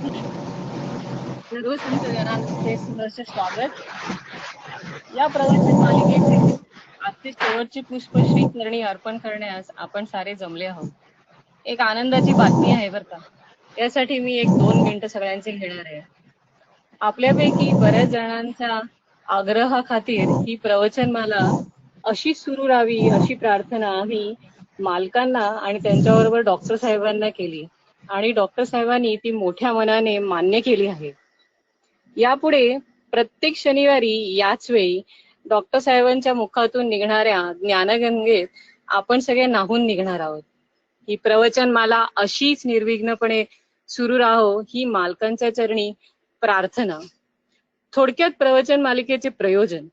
सर्व संतजनांचे सहर्ष स्वागत. या प्रवचन मालिकेचे आजचे शेवटचे पुष्प श्री चरणी अर्पण करण्यास आपण सारे जमले आहोत. एक आनंदाची बातमी आहे बरं का. यासाठी मी 1-2 मिनिटं सगळ्यांचे घेणार आहे. आपल्यापैकी बऱ्याच जणांच्या आग्रहाखातीर ही प्रवचनमाला अशी सुरू राहावी अशी प्रार्थना आम्ही मालकांना आणि त्यांच्याबरोबर डॉक्टर साहेबांना केली आणि डॉक्टर साहेबांनी ती मोठ्या मनाने मान्य केली आहे. यापुढे प्रत्येक शनिवारी याच वेळी डॉक्टर साहेबांच्या मुखातून निघणाऱ्या ज्ञानगंगेत आपण सगळे न्हाऊन निघणार आहोत. ही प्रवचनमाला अशीच निर्विघ्नपणे सुरू राहो ही मालकांच्या चरणी प्रार्थना. थोडक्यात प्रवचन मालिकेचे प्रयोजन.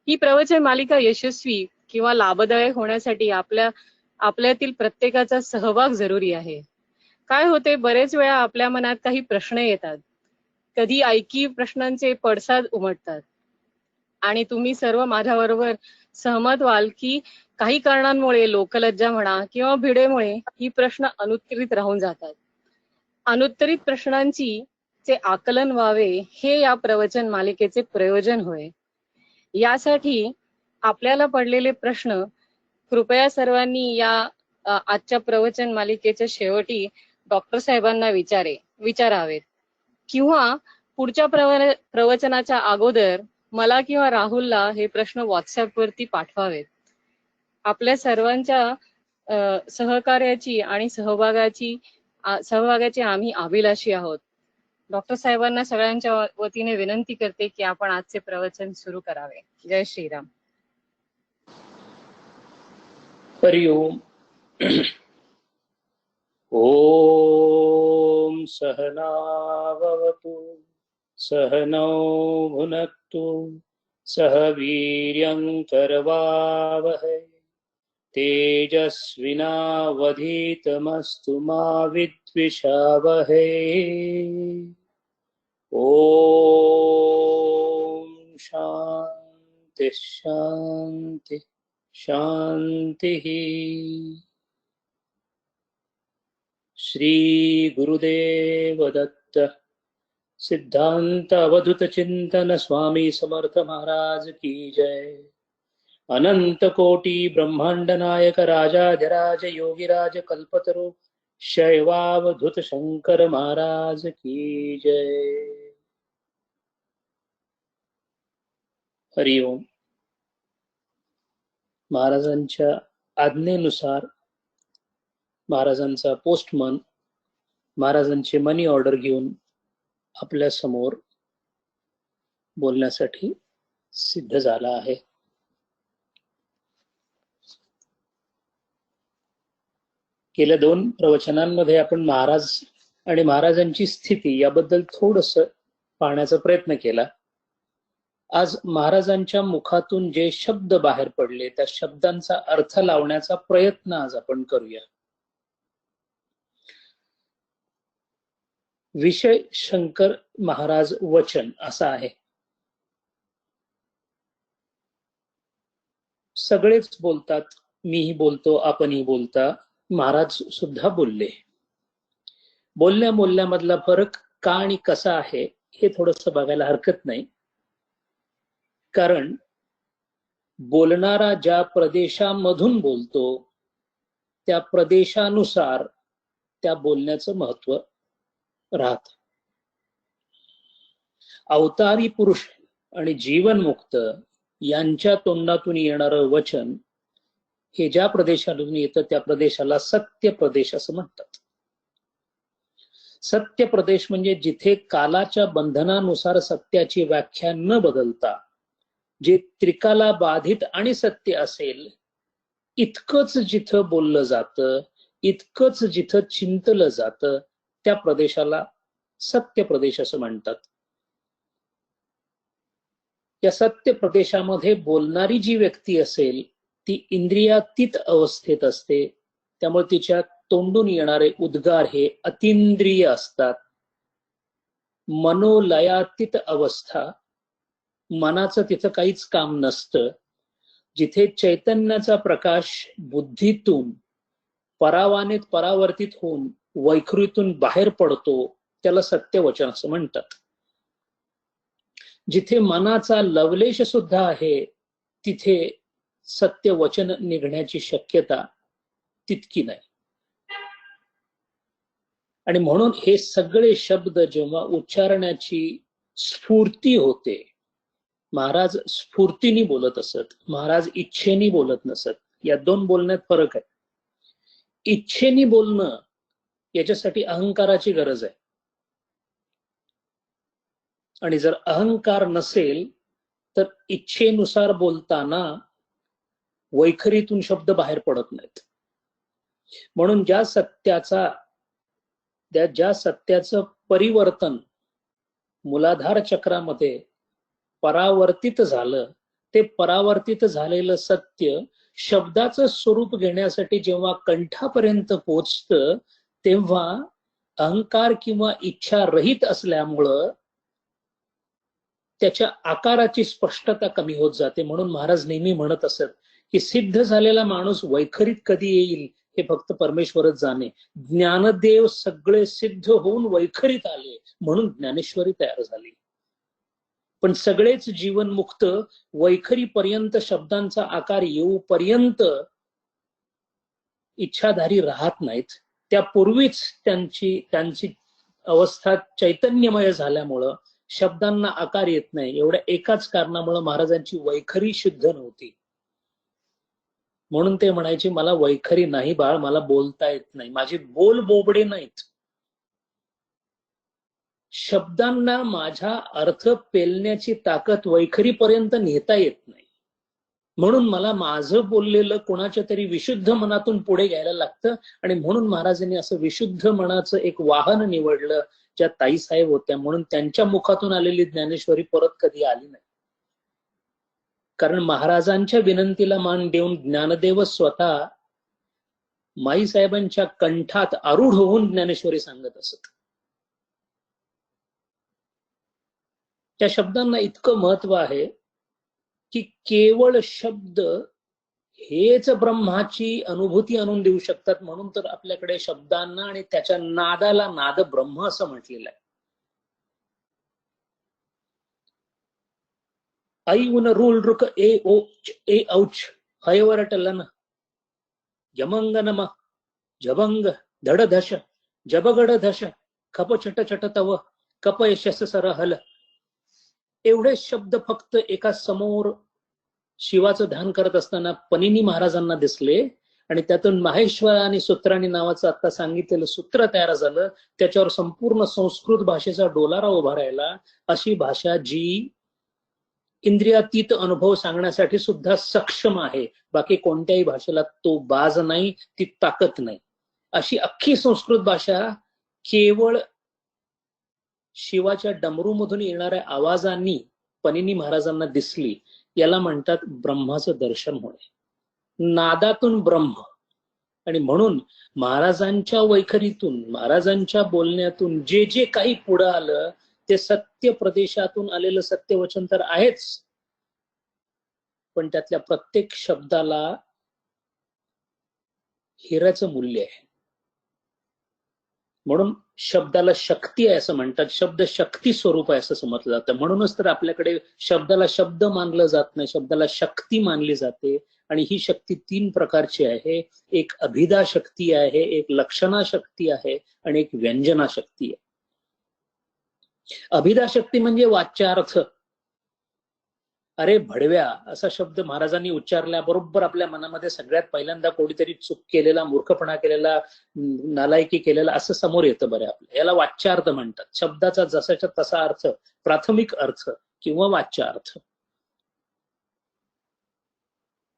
ही प्रवचन मालिका यशस्वी किंवा लाभदायक होण्यासाठी आपल्यातील प्रत्येकाचा सहभाग जरुरी आहे. काय होते, बरेच वेळा आपल्या मनात काही प्रश्न येतात, कधी ऐकी प्रश्नांचे पडसाद उमटतात आणि तुम्ही सर्व माझ्याबरोबर सहमत व्हाल की काही कारणांमुळे लोकलज्जा म्हणा किंवा भिडेमुळे ही प्रश्न अनुत्तरित राहून जातात. अनुत्तरित प्रश्नांची चे आकलन व्हावे हे या प्रवचन मालिकेचे प्रयोजन होय. यासाठी आपल्याला पडलेले प्रश्न कृपया सर्वांनी या आजच्या प्रवचन मालिकेच्या शेवटी डॉक्टर साहेबांना विचारावेत किंवा पुढच्या प्रवचनाच्या अगोदर मला किंवा राहुलला हे प्रश्न व्हॉट्सअपवरती पाठवावेत. आपल्या सर्वांच्या सहकार्याची आणि सहभागाची आम्ही अभिलाषी आहोत. डॉक्टर साहेबांना सगळ्यांच्या वतीने विनंती करते की आपण आजचे प्रवचन सुरू करावे. जय श्रीराम. हरि ओम. ओम सहनावतु सहनौ भुनक्तु सह वीर्यं करवावहै तेजस्विनावधीतमस्तु मा विद्विषावहै. ओम शांति शांति शांति. श्री गुरुदेव दत्त सिद्धांत अवधूत चिंतन स्वामी समर्थ महाराज की जय. अनंत कोटि ब्रह्मांड नायक राजाधिराज योगिराज कल्पतरु शैवावधूत शंकर महाराज की जय. हरि ओम. महाराजांच्या आज्ञेनुसार महाराजांचा पोस्टमन महाराजांची मनी ऑर्डर घेऊन आपल्या समोर बोलण्यासाठी सिद्ध झाला आहे. गेल्या 2 प्रवचनांमध्ये आपण महाराज आणि महाराजांची स्थिती याबद्दल थोडस पाहण्याचा प्रयत्न केला. आज महाराजांच्या मुखातून जे शब्द बाहेर पडले त्या शब्दांचा अर्थ लावण्याचा प्रयत्न आज आपण करूया. विषय शंकर महाराज वचन असा आहे. सगळेच बोलतात, मीही बोलतो, आपणही बोलता, महाराज सुद्धा बोलले. बोलण्यामधला फरक का आणि कसा आहे हे थोडस बघायला हरकत नाही. कारण बोलणारा ज्या प्रदेशामधून बोलतो त्या प्रदेशानुसार त्या बोलण्याचं महत्व राहत. अवतारी पुरुष आणि जीवनमुक्त यांच्या तोंडातून येणारं वचन हे ज्या प्रदेशातून येतं त्या प्रदेशाला सत्य प्रदेश असं म्हणतात. सत्य प्रदेश म्हणजे जिथे कालाच्या बंधनानुसार सत्याची व्याख्या न बदलता जे त्रिकाला बाधित आणि सत्य असेल इतकंच जिथं बोललं जातं, इतकंच जिथं चिंतलं जातं त्या प्रदेशाला सत्य प्रदेश असं म्हणतात. या सत्य प्रदेशामध्ये बोलणारी जी व्यक्ती असेल ती इंद्रियातीत अवस्थेत असते. त्यामुळे तिच्या तोंडून येणारे उद्गार हे अतींद्रिय असतात. मनोलयातीत अवस्था, मनाचं तिथं काहीच काम नसतं. जिथे चैतन्याचा प्रकाश बुद्धीतून परावानेत परावर्तित होऊन वैखरीतून बाहेर पडतो त्याला सत्यवचन असं म्हणतात. जिथे मनाचा लवलेश सुद्धा आहे तिथे सत्यवचन निघण्याची शक्यता तितकी नाही. आणि म्हणून हे सगळे शब्द जेव्हा उच्चारण्याची स्फूर्ती होते, महाराज स्फूर्तीने बोलत असत, महाराज इच्छेने बोलत नसत. या दोन बोलण्यात फरक आहे. इच्छेने बोलणं याच्यासाठी अहंकाराची गरज आहे. आणि जर अहंकार नसेल तर इच्छेनुसार बोलताना वैखरीतून शब्द बाहेर पडत नाहीत. म्हणून ज्या सत्याचं परिवर्तन मूलाधार चक्रामध्ये परावर्तित झालं, ते परावर्तित झालेलं सत्य शब्दाचं स्वरूप घेण्यासाठी जेव्हा कंठापर्यंत पोचतं तेव्हा अहंकार किंवा इच्छा रहित असल्यामुळं त्याच्या आकाराची स्पष्टता कमी होत जाते. म्हणून महाराज नेहमी म्हणत असत की सिद्ध झालेला माणूस वैखरीत कधी येईल हे फक्त परमेश्वरच जाणे. ज्ञानदेव सगळे सिद्ध होऊन वैखरीत आले म्हणून ज्ञानेश्वरी तयार झाली. पण सगळेच जीवनमुक्त वैखरीपर्यंत शब्दांचा आकार येऊपर्यंत इच्छाधारी राहत नाहीत. त्यापूर्वीच त्यांची अवस्था चैतन्यमय झाल्यामुळं शब्दांना आकार येत नाही. एवढ्या एकाच कारणामुळे महाराजांची वैखरी शुद्ध नव्हती. म्हणून ते म्हणायचे मला वैखरी नाही बाळ, मला बोलता येत नाही, माझे बोल बोबडे नाहीत. शब्दांना माझा अर्थ पेलण्याची ताकद वैखरीपर्यंत नेता येत नाही. म्हणून मला माझं बोललेलं कोणाच्या तरी विशुद्ध मनातून पुढे घ्यायला लागतं. आणि म्हणून महाराजांनी असं विशुद्ध मनाचं एक वाहन निवडलं ज्या ताईसाहेब होत्या. म्हणून त्यांच्या मुखातून आलेली ज्ञानेश्वरी परत कधी आली नाही. कारण महाराजांच्या विनंतीला मान देऊन ज्ञानदेव स्वतः माईसाहेबांच्या कंठात आरूढ होऊन ज्ञानेश्वरी सांगत असत. त्या शब्दांना इतकं महत्व आहे की केवळ शब्द हेच ब्रह्माची अनुभूती आणून देऊ शकतात. म्हणून तर आपल्याकडे शब्दांना आणि त्याच्या नादाला नाद ब्रह्म असं म्हटलेलं आहे. ऐ उन रूल रुक ए ओच ए औच हयवरट लन यमंग नम जबंग धडधश जबगड धश खप छट छट तव कप यशस सरहल. एवढे शब्द फक्त एका समोर शिवाचं ध्यान करत असताना पनिनी महाराजांना दिसले आणि त्यातून माहेश्वर आणि सूत्राणी नावाचं आता सांगितलेलं सूत्र तयार झालं. त्याच्यावर संपूर्ण संस्कृत भाषेचा डोलारा उभा राहिला. अशी भाषा जी इंद्रियातीत अनुभव सांगण्यासाठी सुद्धा सक्षम आहे. बाकी कोणत्याही भाषेला तो बाज नाही, ती ताकद नाही. अशी अख्खी संस्कृत भाषा केवळ शिवाच्या डमरूमधून येणाऱ्या आवाजांनी पनिनी महाराजांना दिसली. याला म्हणतात ब्रह्माचं दर्शन होणे, नादातून ब्रह्म. आणि म्हणून महाराजांच्या वैखरीतून, महाराजांच्या बोलण्यातून जे जे काही पुढं आलं ते सत्य प्रदेशातून आलेलं सत्यवचन तर आहेच, पण त्यातल्या प्रत्येक शब्दाला हिऱ्याचं मूल्य आहे. म्हणून शब्दाला शक्ती आहे असं म्हणतात. शब्द शक्ती स्वरूप आहे असं समजलं जातं. म्हणूनच तर आपल्याकडे शब्दाला शब्द मानलं जात नाही, शब्दाला शक्ती मानली जाते. आणि ही शक्ती 3 प्रकारची आहे. एक अभिधा शक्ती आहे, एक लक्षणा शक्ती आहे आणि एक व्यंजना शक्ती आहे. अभिधा शक्ती म्हणजे वाच्यार्थ. अरे भडव्या असा शब्द महाराजांनी उच्चारल्याबरोबर आपल्या मनामध्ये सगळ्यात पहिल्यांदा कोणीतरी चूक केलेला, मूर्खपणा केलेला, नालायकी केलेला असं समोर येतं. बरं आपल्या याला वाच्यार्थ म्हणतात. शब्दाचा जसाच्या तसा अर्थ, प्राथमिक अर्थ किंवा वाच्यार्थ.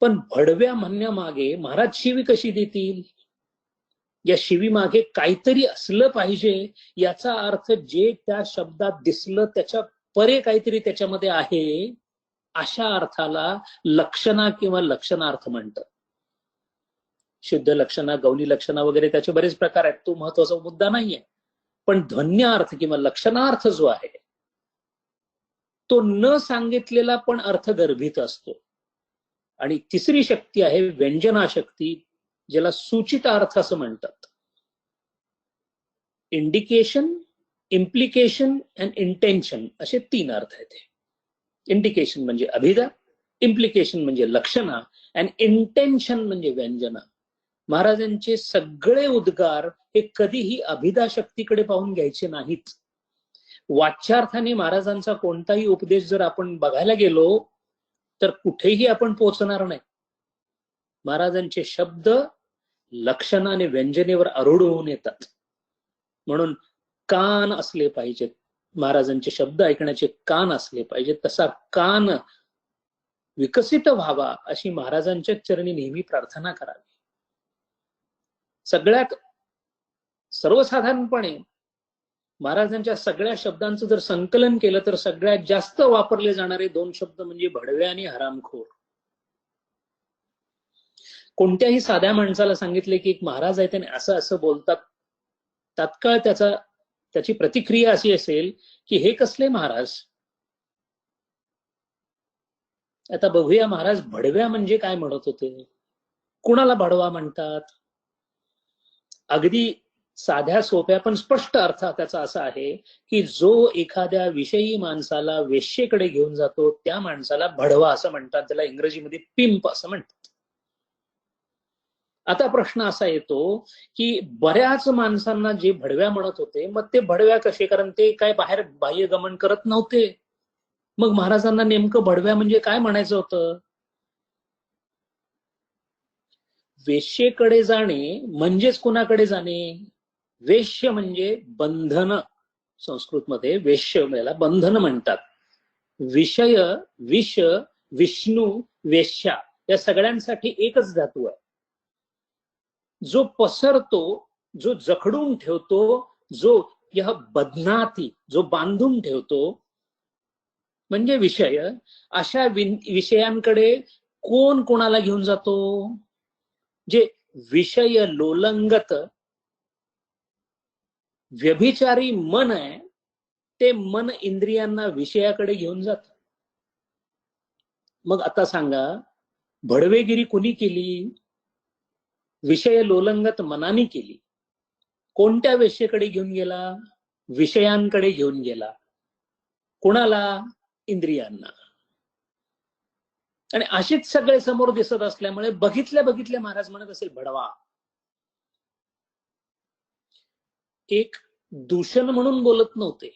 पण भडव्या म्हणण्यामागे महाराज शिवी कशी देतील? या शिवी मागे काहीतरी असलं पाहिजे. याचा अर्थ जे त्या शब्दात दिसलं त्याच्या परे काहीतरी त्याच्यामध्ये आहे, अशा अर्थाला लक्षणा किंवा लक्षणार्थ म्हणतात. शुद्ध लक्षणा, गौणी लक्षणा वगैरे त्याचे बरेच प्रकार आहेत. तो महत्वाचा मुद्दा नाहीये. पण ध्वन्यार्थ किंवा लक्षणार्थ जो आहे तो न सांगितलेला पण अर्थ गर्भित असतो. आणि तिसरी शक्ती आहे व्यंजना शक्ती, ज्याला सूचित अर्थ असं म्हणतात. इंडिकेशन इम्प्लिकेशन अँड इंटेन्शन असे 3 अर्थ आहेत. इंडिकेशन म्हणजे अभिधा, इम्प्लिकेशन म्हणजे लक्षणा आणि इंटेन्शन म्हणजे व्यंजना. महाराजांचे सगळे उद्गार हे कधीही अभिधा शक्तीकडे पाहून घ्यायचे नाहीत. वाच्यार्थाने महाराजांचा कोणताही उपदेश जर आपण बघायला गेलो तर कुठेही आपण पोहोचणार नाही. महाराजांचे शब्द लक्षणा आणि व्यंजनेवर आरूढ होऊन येतात. म्हणून कान असले पाहिजेत, महाराजांचे शब्द ऐकण्याचे कान असले पाहिजेत. तसा कान विकसित व्हावा अशी महाराजांच्या चरणी नेहमी प्रार्थना करावी. सगळ्यात सर्वसाधारणपणे महाराजांच्या सगळ्या शब्दांचं जर संकलन केलं तर सगळ्यात जास्त वापरले जाणारे 2 शब्द म्हणजे भडवे आणि हरामखोर. कोणत्याही साध्या माणसाला सांगितले की एक महाराज आहे त्याने असं असं बोलतात, तात्काळ त्याची प्रतिक्रिया अशी असेल की हे कसले महाराज. आता बघूया महाराज भडव्या म्हणजे काय म्हणत होते, कुणाला भडवा म्हणतात. अगदी साध्या सोप्या पण स्पष्ट अर्थ त्याचा असा आहे की जो एखाद्या विषयी माणसाला वेश्येकडे घेऊन जातो त्या माणसाला भडवा असं म्हणतात. त्याला इंग्रजीमध्ये पिंप असं म्हणतात. आता प्रश्न असा येतो की बऱ्याच माणसांना जे भडव्या म्हणत होते मग ते भडव्या कसे, कारण ते काय बाहेर बाह्यगमन करत नव्हते. मग महाराजांना नेमकं भडव्या म्हणजे काय म्हणायचं होतं. वेश्येकडे जाणे म्हणजेच कुणाकडे जाणे. वेश्य म्हणजे बंधन. संस्कृतमध्ये वेश्यला बंधन म्हणतात. विषय, विष, विष्णू, वेश्या या सगळ्यांसाठी एकच धातू आहे. जो पसरतो, जो जखडून ठेवतो, जो यह बधनाती, जो बांधून ठेवतो म्हणजे विषय. अशा विषयांकडे कोण कोणाला घेऊन जातो. जे विषय लोलंगत व्यभिचारी मन आहे ते मन इंद्रियांना विषयाकडे घेऊन जात. मग आता सांगा भडवेगिरी कुणी केली. विषय लोलंगत मनाने केली. कोणत्या वेश्येकडे घेऊन गेला. विषयांकडे घेऊन गेला. कोणाला. इंद्रियांना. आणि अशीच सगळे समोर दिसत असल्यामुळे बघितल्या बघितल्या महाराज म्हणत असेल भडवा. एक दूषण म्हणून बोलत नव्हते,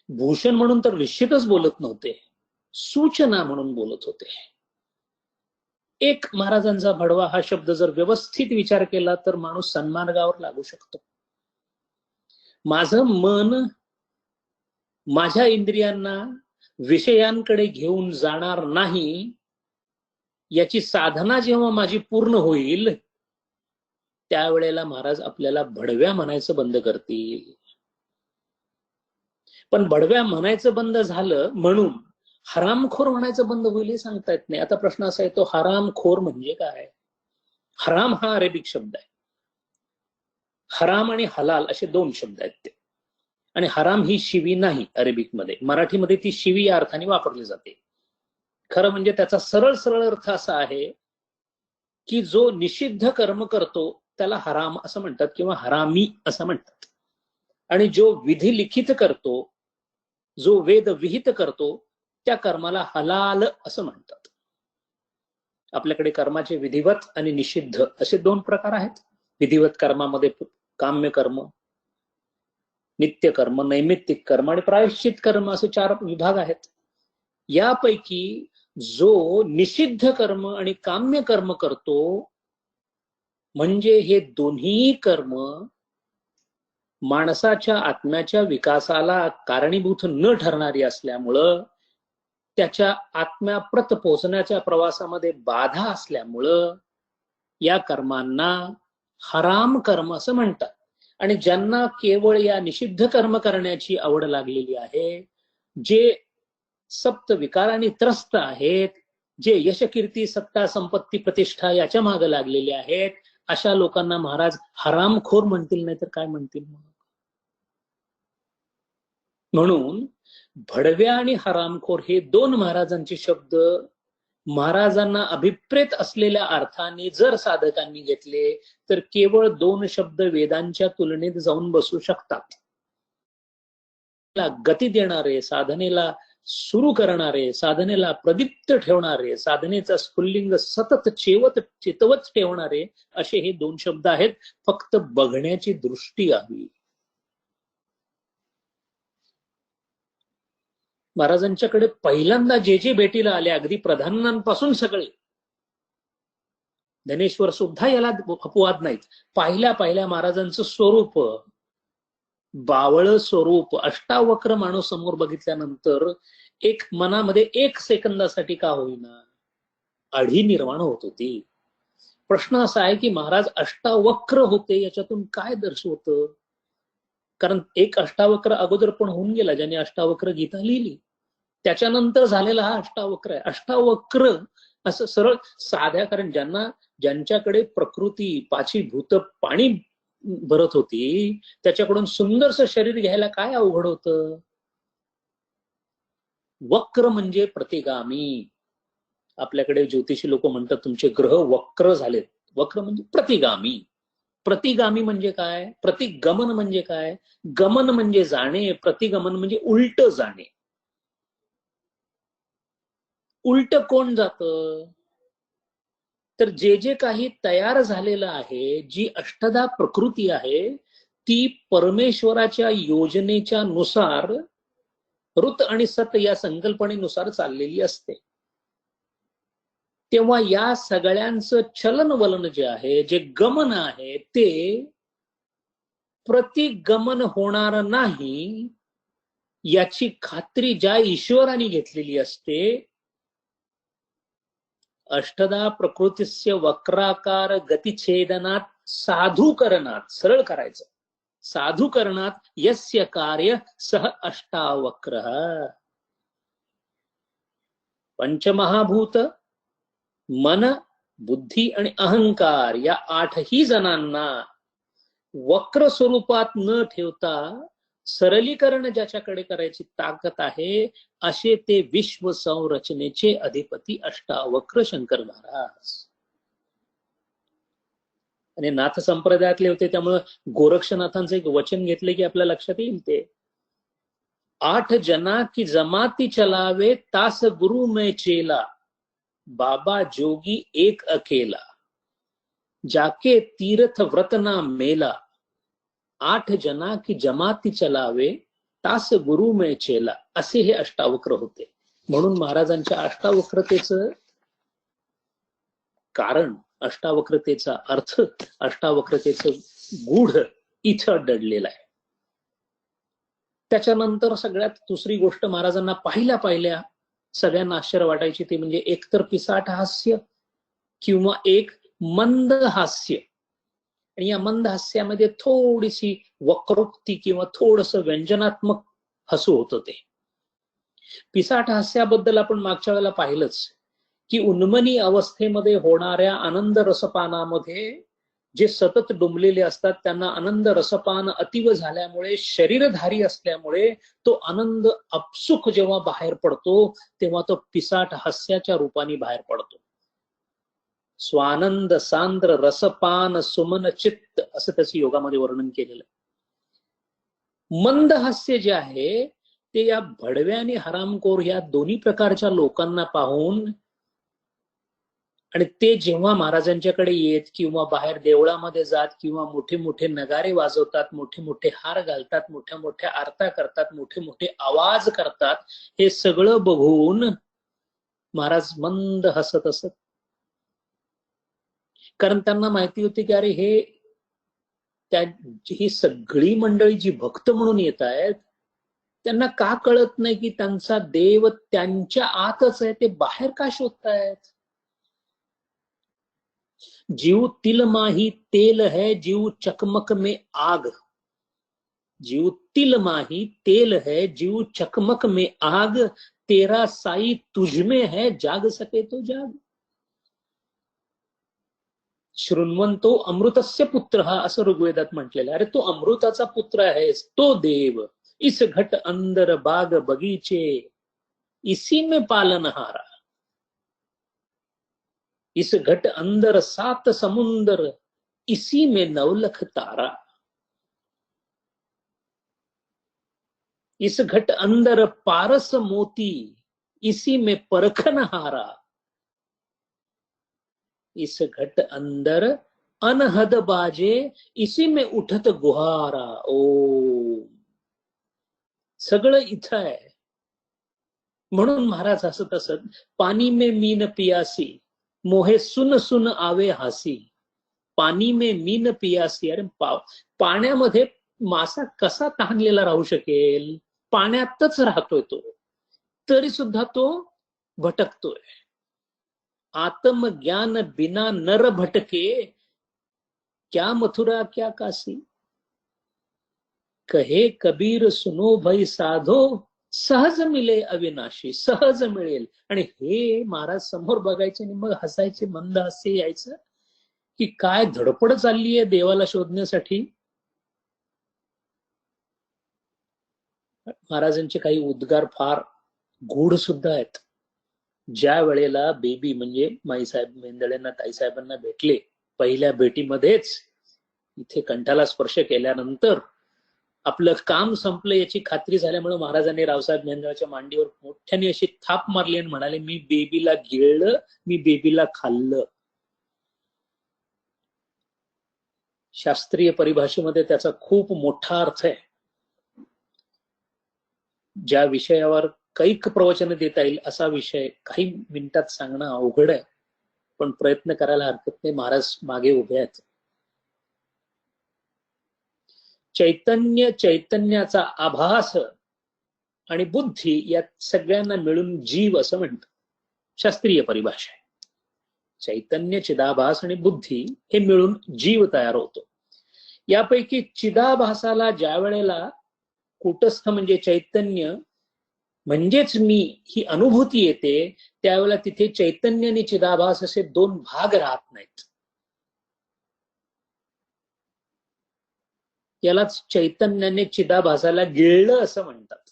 भूषण म्हणून तर निश्चितच बोलत नव्हते, सूचना म्हणून बोलत होते. एक महाराजांचा भडवा हा शब्द जर व्यवस्थित विचार केला तर माणूस सन्मार्गावर लागू शकतो. माझं मन माझ्या इंद्रियांना विषयांकडे घेऊन जाणार नाही याची साधना जेव्हा माझी पूर्ण होईल त्यावेळेला महाराज आपल्याला भडव्या म्हणायचं बंद करतील. पण भडव्या म्हणायचं बंद झालं म्हणून हरामखोर म्हणायचं बंद होईल हे सांगता येत नाही. आता प्रश्न असा येतो हरामखोर म्हणजे काय. हराम हा अरेबिक शब्द आहे. हराम आणि हलाल असे 2 शब्द आहेत ते. आणि हराम ही शिवी नाही अरेबिकमध्ये. मराठीमध्ये ती शिवी या अर्थाने वापरली जाते. खरं म्हणजे त्याचा सरळ सरळ अर्थ असा आहे की जो निषिद्ध कर्म करतो त्याला हराम असं म्हणतात किंवा हरामी असं म्हणतात. आणि जो विधी लिखित करतो, जो वेद विहित करतो त्या कर्माला हलाल असं म्हणतात. आपल्याकडे कर्माचे विधिवत आणि निषिद्ध असे 2 प्रकार आहेत. विधिवत कर्मामध्ये काम्य कर्म, नित्य कर्म, नैमित्तिक कर्म आणि प्रायश्चित कर्म असे 4 विभाग आहेत. यापैकी जो निषिद्ध कर्म आणि काम्य कर्म करतो म्हणजे हे दोन्ही कर्म माणसाच्या आत्म्याच्या विकासाला कारणीभूत न ठरणारी असल्यामुळं, त्याच्या आत्म्याप्रत पोहोचण्याच्या प्रवासामध्ये बाधा असल्यामुळं या कर्मांना हराम कर्म असं म्हणतात. आणि ज्यांना केवळ या निषिद्ध कर्म करण्याची आवड लागलेली आहे, जे सप्त विकारांनी त्रस्त आहेत, जे यश, कीर्ती, सत्ता, संपत्ती, प्रतिष्ठा याच्या मागे लागलेले आहेत, अशा लोकांना महाराज हरामखोर म्हणतील, नाही तर काय म्हणतील. म्हणून भडव्या आणि हरामखोर हे 2 महाराजांचे शब्द महाराजांना अभिप्रेत असलेल्या अर्थाने जर साधकांनी घेतले तर केवळ 2 शब्द वेदांच्या तुलनेत जाऊन बसू शकतात. गती देणारे, साधनेला सुरू करणारे, साधनेला प्रदीप्त ठेवणारे, साधनेचा स्फुल्लिंग सतत चितवत ठेवणारे, असे हे 2 शब्द आहेत. फक्त बघण्याची दृष्टी हवी. महाराजांच्याकडे पहिल्यांदा जे भेटीला आले, अगदी प्रधानांपासून सगळे, धनेश्वर सुद्धा याला अपवाद नाहीत. पाहिल्या महाराजांचं स्वरूप, बावळ स्वरूप, अष्टावक्र माणूस समोर बघितल्यानंतर एक मनामध्ये 1 सेकंदासाठी का होईना आढी निर्माण होत होती. प्रश्न असा आहे की महाराज अष्टावक्र होते, याच्यातून काय दर्शवतं? कारण एक अष्टावक्र अगोदर पण होऊन गेला, ज्याने अष्टावक्र गीता लिहिली. त्याच्यानंतर झालेला हा अष्टावक्र आहे. अष्टावक्र असं सरळ साध्या, कारण ज्यांच्याकडे प्रकृती 5 भूत पाणी भरत होती, त्याच्याकडून सुंदरसं शरीर घ्यायला काय अवघड होतं? वक्र म्हणजे प्रतिगामी. आपल्याकडे ज्योतिषी लोक म्हणतात तुमचे ग्रह वक्र झालेत. वक्र म्हणजे प्रतिगामी. प्रतिगामी म्हणजे काय? प्रतिगमन म्हणजे काय? गमन म्हणजे जाणे, प्रतिगमन म्हणजे उलट जाणे. उलट कोण जातं? तर जे काही तयार झालेलं आहे, जी अष्टधा प्रकृती आहे, ती परमेश्वराच्या योजनेच्या नुसार ऋत आणि सत या संकल्पनेनुसार चाललेली असते. तेव्हा या सगळ्यांचं चलनवलन जे आहे, जे गमन आहे, ते प्रतिगमन होणार नाही याची खात्री ज्या ईश्वराने घेतलेली असते. अष्टधा प्रकृतीस्य वक्राकार गतिछेदनात साधूकरणात, सरळ करायचं, साधूकरणात यस्य कार्य सह अष्टावक्र. पंचमहाभूत, मन, बुद्धी आणि अहंकार या 8ही जणांना वक्र स्वरूपात न ठेवता सरलीकरण ज्याच्याकडे करायची ताकद आहे, असे ते विश्व संरचनेचे अधिपती अष्टावक्र शंकर महाराज. आणि नाथ संप्रदायातले होते, त्यामुळे गोरक्षनाथांचं एक वचन घेतले की आपल्या लक्षात येईल ते. 8 जना की जमाती चलावे, तास गुरु में चेला, बाबा जोगी एक अकेला, जाके तीर्थ व्रत ना मेला, 8 जना की जमाती चलावे, तास गुरु में चेला, असे हे अष्टावक्र होते. म्हणून महाराजांच्या अष्टावक्रतेचं कारण, अष्टावक्रतेचा अर्थ, अष्टावक्रतेचं गूढ इथं दडलेलं आहे. त्याच्यानंतर सगळ्यात दुसरी गोष्ट महाराजांना पाहिल्या सगळ्यांना आश्चर्य वाटायची, ती म्हणजे एकतर पिसाट हास्य किंवा एक मंद हास्य. आणि या मंद हास्यामध्ये थोडीशी वक्रोक्ती किंवा थोडस व्यंजनात्मक हसू होतं. ते पिसाट हास्याबद्दल आपण मागच्या वेळेला पाहिलंच की उन्मनी अवस्थेमध्ये होणाऱ्या आनंद रसपानामध्ये जे सतत डुंबलेले असतात, त्यांना आनंद रसपान अतिव झाल्यामुळे, शरीरधारी असल्यामुळे तो आनंद अपसुख जेव्हा बाहेर पडतो, तेव्हा तो पिसाट हास्याच्या रूपाने बाहेर पडतो. स्वानंद सांद्र रसपान सुमन चित्त, असं त्याचं योगामध्ये वर्णन केलेलं. मंद हास्य जे आहे ते या भडव्या आणि हरामखोर या दोन्ही प्रकारच्या लोकांना पाहून, आणि ते जेव्हा महाराजांच्याकडे येत किंवा बाहेर देवळामध्ये जात किंवा मोठे मोठे नगारे वाजवतात, मोठे मोठे हार घालतात, मोठ्या मोठ्या आरत्या करतात, मोठे मोठे आवाज करतात, हे सगळं बघून महाराज मंद हसत असत. कारण त्यांना माहिती होती की अरे ही सगळी मंडळी जी भक्त म्हणून येत आहेत, त्यांना का कळत नाही की त्यांचा देव त्यांच्या आतच आहे, ते बाहेर का शोधतायत? जीव तिल माही तेल है, जीव चकमक में आग. जीव तिल माही तेल है, जीव चकमक में आग, तेरा साई तुझमें है, जाग सके तो जाग. शृण्वंतो अमृतस्य पुत्र हा, असं ऋग्वेदात म्हटलेलं. अरे तो अमृताचा पुत्र आहेस, तो देव. इस घट अंदर बाग बगीचे, इसी में पालनहारा. इस घट अंदर 7 समुंदर, इसी में 9 लख तारा. इस घट अंदर पारस मोती, इसी में परखन हारा। इस घट अंदर अनहद बाजे, इसी में उठत गुहारा। ओ, सगळं इथं आहे. म्हणून महाराज हसत असत, पानी में मीन पियासी, मोहे सुन सुन आवे हासी. पानी में मीन पियासी, अरे पाण्यामध्ये मासा कसा तहानलेला राहू शकेल? पाण्यातच राहतोय तो, तरी सुद्धा तो भटकतोय. आत्मज्ञान बिना नर भटके, क्या मथुरा क्या काशी. कहे कबीर सुनो भई साधो, सहज मिले अविनाशी. सहज मिळेल. आणि हे महाराज समोर बघायचे आणि मग हसायचे, मंद हास्य यायचं की काय धडपड चालली आहे देवाला शोधण्यासाठी. महाराजांचे काही उद्गार फार गूढ सुद्धा आहेत. ज्या वेळेला बेबी म्हणजे माईसाहेब मेंदळेंना ताईसाहेबांना भेटले, पहिल्या भेटीमध्येच इथे कंठाला स्पर्श केल्यानंतर आपलं काम संपलं याची खात्री झाल्यामुळे महाराजांनी रावसाहेब मेंदळच्या मांडीवर मोठ्याने अशी थाप मारली आणि म्हणाले, मी बेबीला गिळलं, मी बेबीला खाल्लं. शास्त्रीय परिभाषेमध्ये त्याचा खूप मोठा अर्थ आहे. ज्या विषयावर कैक प्रवचन देता येईल असा विषय काही मिनिटात सांगणं अवघड आहे, पण प्रयत्न करायला हरकत नाही. महाराज मागे उभे आहेत. चैतन्य, चैतन्याचा आभास आणि बुद्धी या सगळ्यांना मिळून जीव असं म्हणतात. शास्त्रीय परिभाषा आहे. चैतन्य, चिदाभास आणि बुद्धी हे मिळून जीव तयार होतो. यापैकी चिदाभासाला ज्या वेळेला कूटस्थ म्हणजे चैतन्य म्हणजेच मी ही अनुभूती येते, त्यावेळेला तिथे चैतन्य आणि चिदाभास असे दोन भाग राहत नाहीत. यालाच चैतन्याने चिदाभासाला गिळलं असं म्हणतात.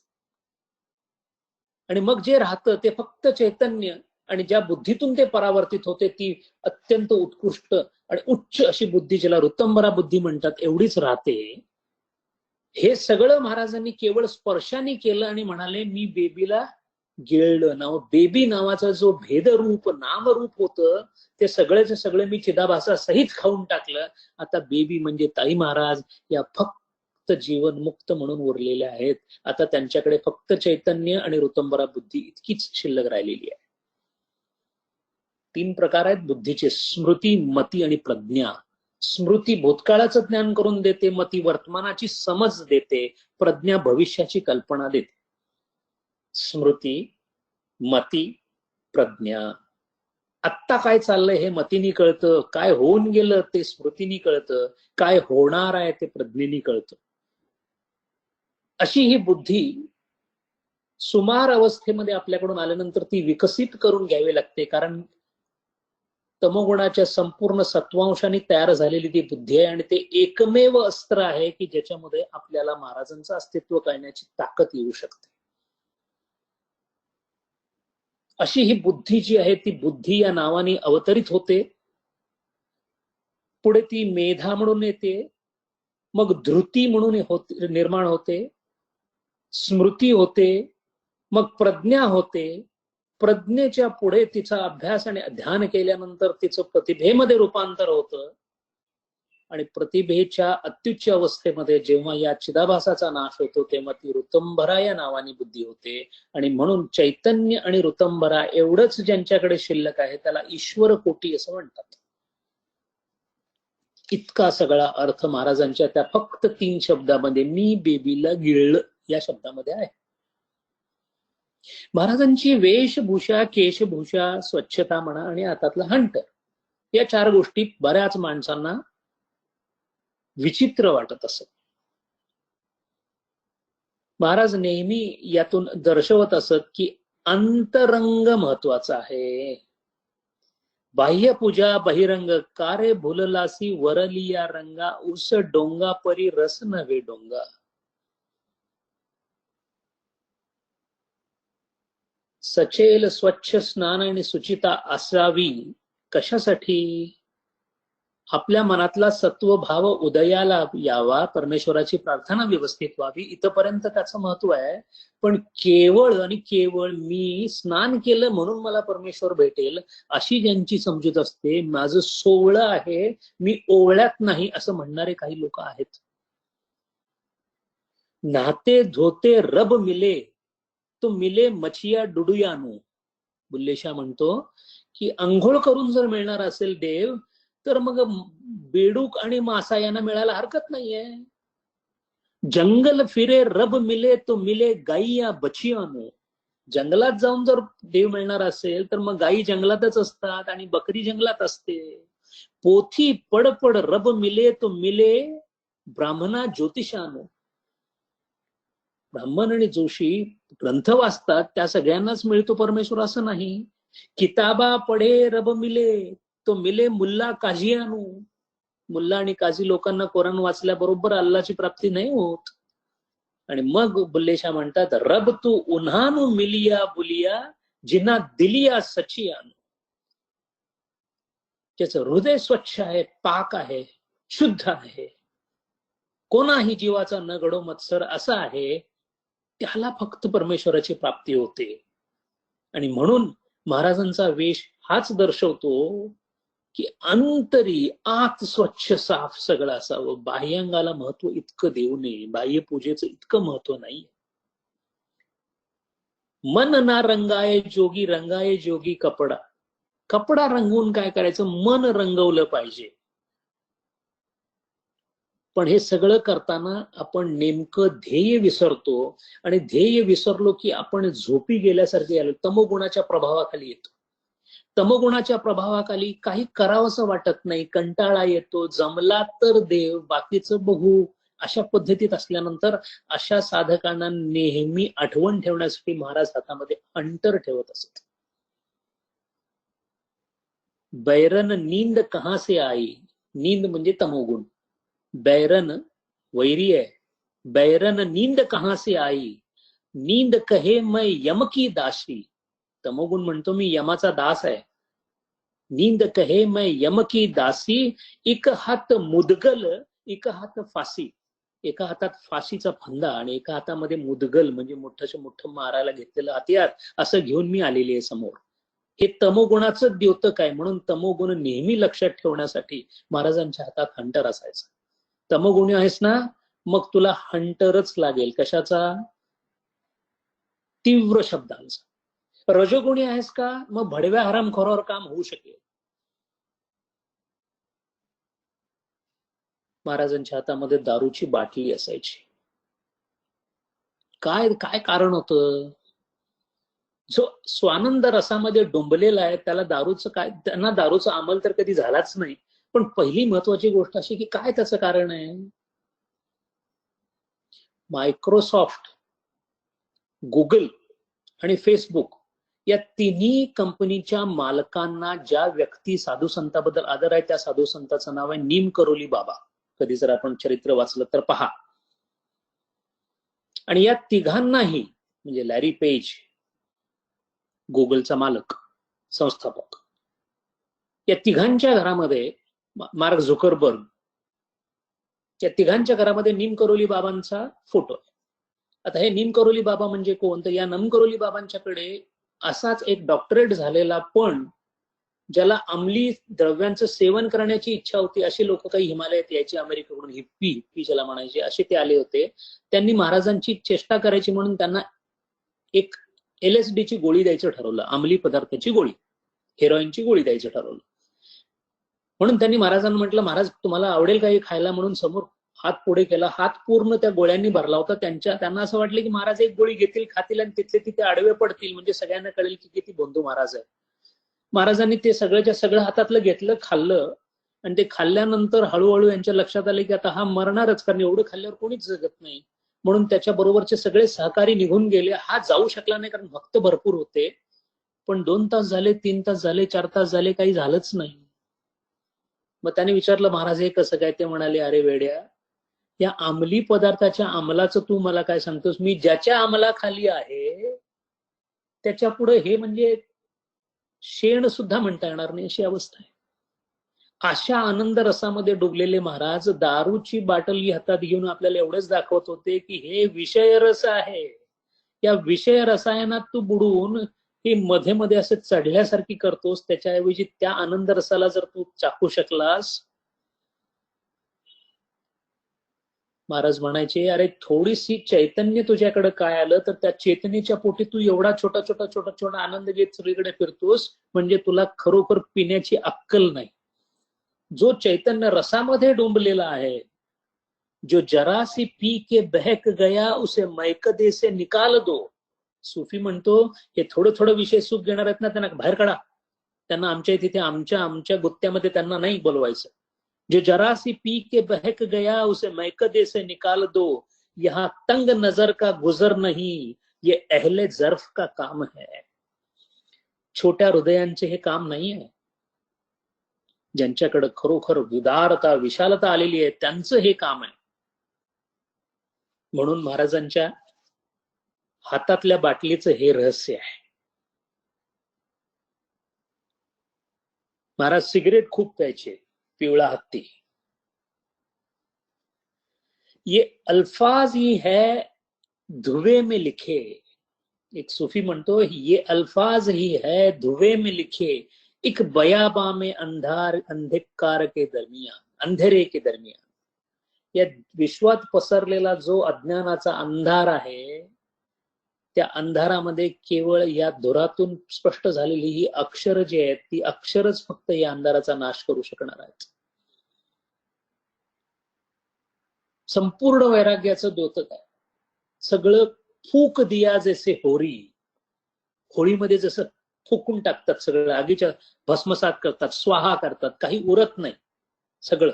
आणि मग जे राहतं ते फक्त चैतन्य, आणि ज्या बुद्धीतून ते परावर्तित होते ती अत्यंत उत्कृष्ट आणि उच्च अशी बुद्धी, ज्याला ऋतंभरा बुद्धी म्हणतात, एवढीच राहते. हे सगळं महाराजांनी केवळ स्पर्शाने केलं आणि म्हणाले, मी बेबीला गिळलं. नाव बेबी नावाचा जो भेदरूप नामरूप होतं ते सगळेच सगळे मी चिदाभासा सहित खाऊन टाकलं. आता बेबी म्हणजे ताई महाराज या फक्त जीवनमुक्त म्हणून उरलेल्या आहेत. आता त्यांच्याकडे फक्त चैतन्य आणि ऋतंभरा बुद्धी इतकीच शिल्लक राहिलेली आहे. 3 प्रकार आहेत बुद्धीचे: स्मृती, मती आणि प्रज्ञा. स्मृती भूतकाळाचं ज्ञान करून देते, मती वर्तमानाची समज देते, प्रज्ञा भविष्याची कल्पना देते. स्मृती, मती, प्रज्ञा. आत्ता काय चाललंय हे मतीनी कळतं, काय होऊन गेलं ते स्मृतीनी कळतं, काय होणार आहे ते प्रज्ञेनी कळतं. अशी ही बुद्धी सुमार अवस्थेमध्ये आपल्याकडून आल्यानंतर ती विकसित करून घ्यावी लागते, कारण तमोगुणाच्या संपूर्ण सत्वांशाने तयार झालेली ती बुद्धी आहे. आणि ते एकमेव अस्त्र आहे की ज्याच्यामध्ये आपल्याला महाराजांचं अस्तित्व कळण्याची ताकद येऊ शकते. अशी ही बुद्धी जी आहे ती बुद्धी या नावाने अवतरित होते, पुढे ती मेधा म्हणून येते, मग धृती म्हणून निर्माण होते, स्मृती होते, मग प्रज्ञा होते. प्रज्ञेच्या पुढे तिचा अभ्यास आणि ध्यान केल्यानंतर तिचं प्रतिभेमध्ये रूपांतर होतं, आणि प्रतिभेच्या अत्युच्च अवस्थेमध्ये जेव्हा या चिदाभासाचा नाश होतो तेव्हा ती ऋतंभरा या नावाने बुद्धी होते. आणि म्हणून चैतन्य आणि ऋतंभरा एवढंच ज्यांच्याकडे शिल्लक आहे त्याला ईश्वर कोटी असं म्हणतात. इतका सगळा अर्थ महाराजांच्या त्या फक्त 3 शब्दामध्ये, मी बेबीला गिळलं या शब्दामध्ये आहे. महाराजांची वेशभूषा, केशभूषा, स्वच्छता म्हणा आणि हातातला हंट, या 4 गोष्टी बऱ्याच माणसांना विचित्र वाटत असत. महाराज नेहमी यातून दर्शवत असत की अंतरंग महत्वाचा आहे. बाह्य पूजा बहिरंग, कारे भुललासी वरलिया रंगा, उस डोंगा परी रस नव्हे डोंगा. सचेल स्वच्छ स्नान आणि सुचिता असावी. कशासाठी? आपल्या मनातला सत्वभाव उदयाला यावा, परमेश्वराची प्रार्थना व्यवस्थित व्हावी, इथपर्यंत त्याचं महत्व आहे. पण केवळ आणि केवळ मी स्नान केलं म्हणून मला परमेश्वर भेटेल अशी ज्यांची समजूत असते, माझं सोवळं आहे, मी ओवळ्यात नाही, असं म्हणणारे काही लोक आहेत. नाते धोते रब मिले तो मिले मचिया डुडुयानू. बुल्लेशाह म्हणतो की अंघोळ करून जर मिळणार असेल देव, तर मग बेडूक आणि मासा यांना मिळायला हरकत नाहीये. जंगल फिरे रब मिले तो मिले गाई या बचियानो. जंगलात जाऊन जर देव मिळणार असेल तर मग गायी जंगलातच असतात आणि बकरी जंगलात असते. पोथी पडपड रब मिले तो मिले ब्राह्मणा ज्योतिषानो. ब्राह्मण आणि जोशी ग्रंथ वाचतात त्या सगळ्यांनाच मिळतो परमेश्वर असं नाही. किताबा पढे रब मिले तो मिले मुल्ला काझियानू. मुल्ला आणि काझी लोकांना कुराण वाचल्याबरोबर अल्लाची प्राप्ती नाही होत. आणि मग बुल्लेशाह म्हणतात, रब तू उन्हानू मिलिया बुलिया जिना दिलिया सचियानू. त्याचं हृदय स्वच्छ आहे, पाक आहे, शुद्ध आहे, कोणाही जीवाचा न घडो मत्सर असा आहे, त्याला फक्त परमेश्वराची प्राप्ती होते. आणि म्हणून महाराजांचा वेश हाच दर्शवतो की अंतरी आत स्वच्छ साफ सगळं असावं. बाह्यांगाला महत्व इतकं देऊ नये, बाह्य पूजेचं इतकं महत्व नाही. मन ना रंगाय जोगी रंगाय जोगी कपडा. कपडा रंगवून काय करायचं, मन रंगवलं पाहिजे. पण हे सगळं करताना आपण नेमकं ध्येय विसरतो, आणि ध्येय विसरलो की आपण झोपी गेल्यासारखे आलो, तमोगुणाच्या प्रभावाखाली येतो. तमोगुणाच्या प्रभावाखाली काही करावंसं वाटत नाही, कंटाळा येतो, जमला तर देव, बाकीचं बघू, अशा पद्धतीत असल्यानंतर अशा साधकांना नेहमी आठवण ठेवण्यासाठी महाराज हातामध्ये अंतर ठेवत असत. बैरन नींद कहां से आई. नींद म्हणजे तमोगुण. बैरन वैरी आहे. बैरन नींद कहां से आई, नींद कहे मैं यम की दासी. तमोगुण म्हणतो मी यमाचा दास आहे. नींद कहे मैं यम की दासी, एक हात मुदगल एक हात फाशी. एका हातात फाशीचा फंदा आणि एका हातामध्ये मुदगल म्हणजे मोठं मोठं मारायला घेतलेलं हत्यार असं घेऊन मी आलेली आहे समोर. हे तमोगुणाचं द्योतक आहे. म्हणून तमोगुण नेहमी लक्षात ठेवण्यासाठी महाराजांच्या हातात हंटर असायचा. तमोगुणी आहेस ना, मग तुला हंटरच लागेल. कशाचा? तीव्र शब्दांचा. रजोगुणी आहेस का, मग भडव्या हरामखोरावर काम होऊ शकेल. महाराजांच्या हातामध्ये दारूची बाटली असायची. काय काय कारण होतं? जो स्वानंद रसामध्ये डुंबलेला आहे त्याला दारूचं काय, त्यांना दारूचा अंमल तर कधी झालाच नाही. पण पहिली महत्वाची गोष्ट अशी की काय त्याचं कारण आहे? मायक्रोसॉफ्ट, गुगल आणि फेसबुक या तिन्ही कंपनीच्या मालकांना ज्या व्यक्ती साधू संतांबद्दल आदर आहे, त्या साधू संतांचं नाव आहे नीम करोली बाबा. कधी जर आपण चरित्र वाचलं तर पहा. आणि या तिघांनाही म्हणजे लॅरी पेज, गुगलचा मालक, संस्थापक, या तिघांच्या घरामध्ये मार्क झुकरबर्ग, या तिघांच्या घरामध्ये नीम करोली बाबांचा फोटो आहे. आता हे नीम करोली बाबा म्हणजे कोण? तर या नीम करोली बाबांच्याकडे असाच एक डॉक्टरेट झालेला, पण ज्याला अंमली द्रव्यांचं सेवन करण्याची इच्छा होती असे लोक काही हिमालयात यायचे, अमेरिकेकडून हिप्पी ज्याला म्हणायचे, असे ते आले होते. त्यांनी महाराजांची चेष्टा करायची म्हणून त्यांना एक LSD ची गोळी द्यायचं ठरवलं, अंमली पदार्थाची गोळी, हेरोईनची गोळी द्यायचं ठरवलं. म्हणून त्यांनी महाराजांना म्हटलं, महाराज तुम्हाला आवडेल काही खायला? म्हणून समोर हात पुढे केला, हात पूर्ण त्या गोळ्यांनी भरला होता. त्यांना असं वाटलं की महाराज एक गोळी घेतील, खातील आणि तिथले तिथे आडवे पडतील, म्हणजे सगळ्यांना कळेल की किती बंधू महाराज आहे. महाराजांनी ते सगळ्याच्या सगळं हातातलं घेतलं, खाल्लं, आणि ते खाल्ल्यानंतर हळूहळू यांच्या लक्षात आले की आता हा मरणारच, कारण एवढं खाल्ल्यावर कोणीच जगत नाही. म्हणून त्याच्या बरोबरचे सगळे सहकारी निघून गेले. हा जाऊ शकला नाही कारण भक्त भरपूर होते. पण 2 तास झाले, 3 तास झाले, 4 तास झाले, काही झालंच नाही. मग त्याने विचारलं, महाराज हे कसं काय? ते म्हणाले, अरे वेड्या, या अंमली पदार्थाच्या अंमलाचं तू मला काय सांगतोस? मी ज्याच्या अंमलाखाली आहे त्याच्या पुढे हे म्हणजे शेण सुद्धा म्हणता येणार नाही अशी अवस्था आहे. अशा आनंद रसामध्ये डुबलेले महाराज दारूची बाटली हातात घेऊन आपल्याला एवढंच दाखवत होते की हे विषय रस आहे. या विषय रसायनात तू बुडून हे मध्ये मध्ये असं चढल्यासारखी करतोस, त्याच्याऐवजी त्या आनंद रसाला जर तू चाकू शकलास. महाराज म्हणायचे, अरे थोडीशी चैतन्य तुझ्याकडे काय आलं तर त्या चेतनेच्या पोटी तू एवढा छोटा छोटा छोटा छोटा आनंद घेत सगळीकडे फिरतोस, म्हणजे तुला खरोखर पिण्याची अक्कल नाही. जो चैतन्य रसामध्ये डुंबलेला आहे, जो जरा सी पी के बहक गया उसे मैकदे से निकाल दो. सुफी म्हणतो, हे थोडं थोडं विषय सुख घेणार आहेत ना, त्यांना बाहेर काढा. त्यांना आमच्या तिथे आमच्या आमच्या गुत्त्यामध्ये त्यांना नाही बोलवायचं. जो जरा सी पी के बहक गया उसे मैकदे से निकाल दो. यहाँ तंग नजर का गुजर नहीं, ये अहले जर्फ का काम है. छोट्या हृदयांचे हे काम नाही आहे. ज्यांच्याकडे खरोखर उदारता विशालता आलेली आहे त्यांचं हे काम आहे. म्हणून महाराजांच्या हातातल्या बाटलीचं हे रहस्य आहे. महाराज सिगरेट खूप प्यायचे, पिवळा हत्ती. ये अल्फाज ही है धुवे में लिखे. एक सूफी म्हणतो, ये अल्फाज ही है धुवे में लिखे, एक बयाबा में अंधकार के दरमियान, अंधेरे के दरमियान. या विश्वात पसरलेला जो अज्ञानाचा अंधार आहे, त्या अंधारामध्ये केवळ या धुरातून स्पष्ट झालेली ही अक्षर जी आहेत, ती अक्षरच फक्त या अंधाराचा नाश करू शकणार आहेत. संपूर्ण वैराग्याचं द्योतक आहे. सगळं फूक दिया जैसे होरी, होळीमध्ये जसं फुकून टाकतात, सगळं आगीच्या भस्मसात करतात, स्वाहा करतात, काही उरत नाही सगळं.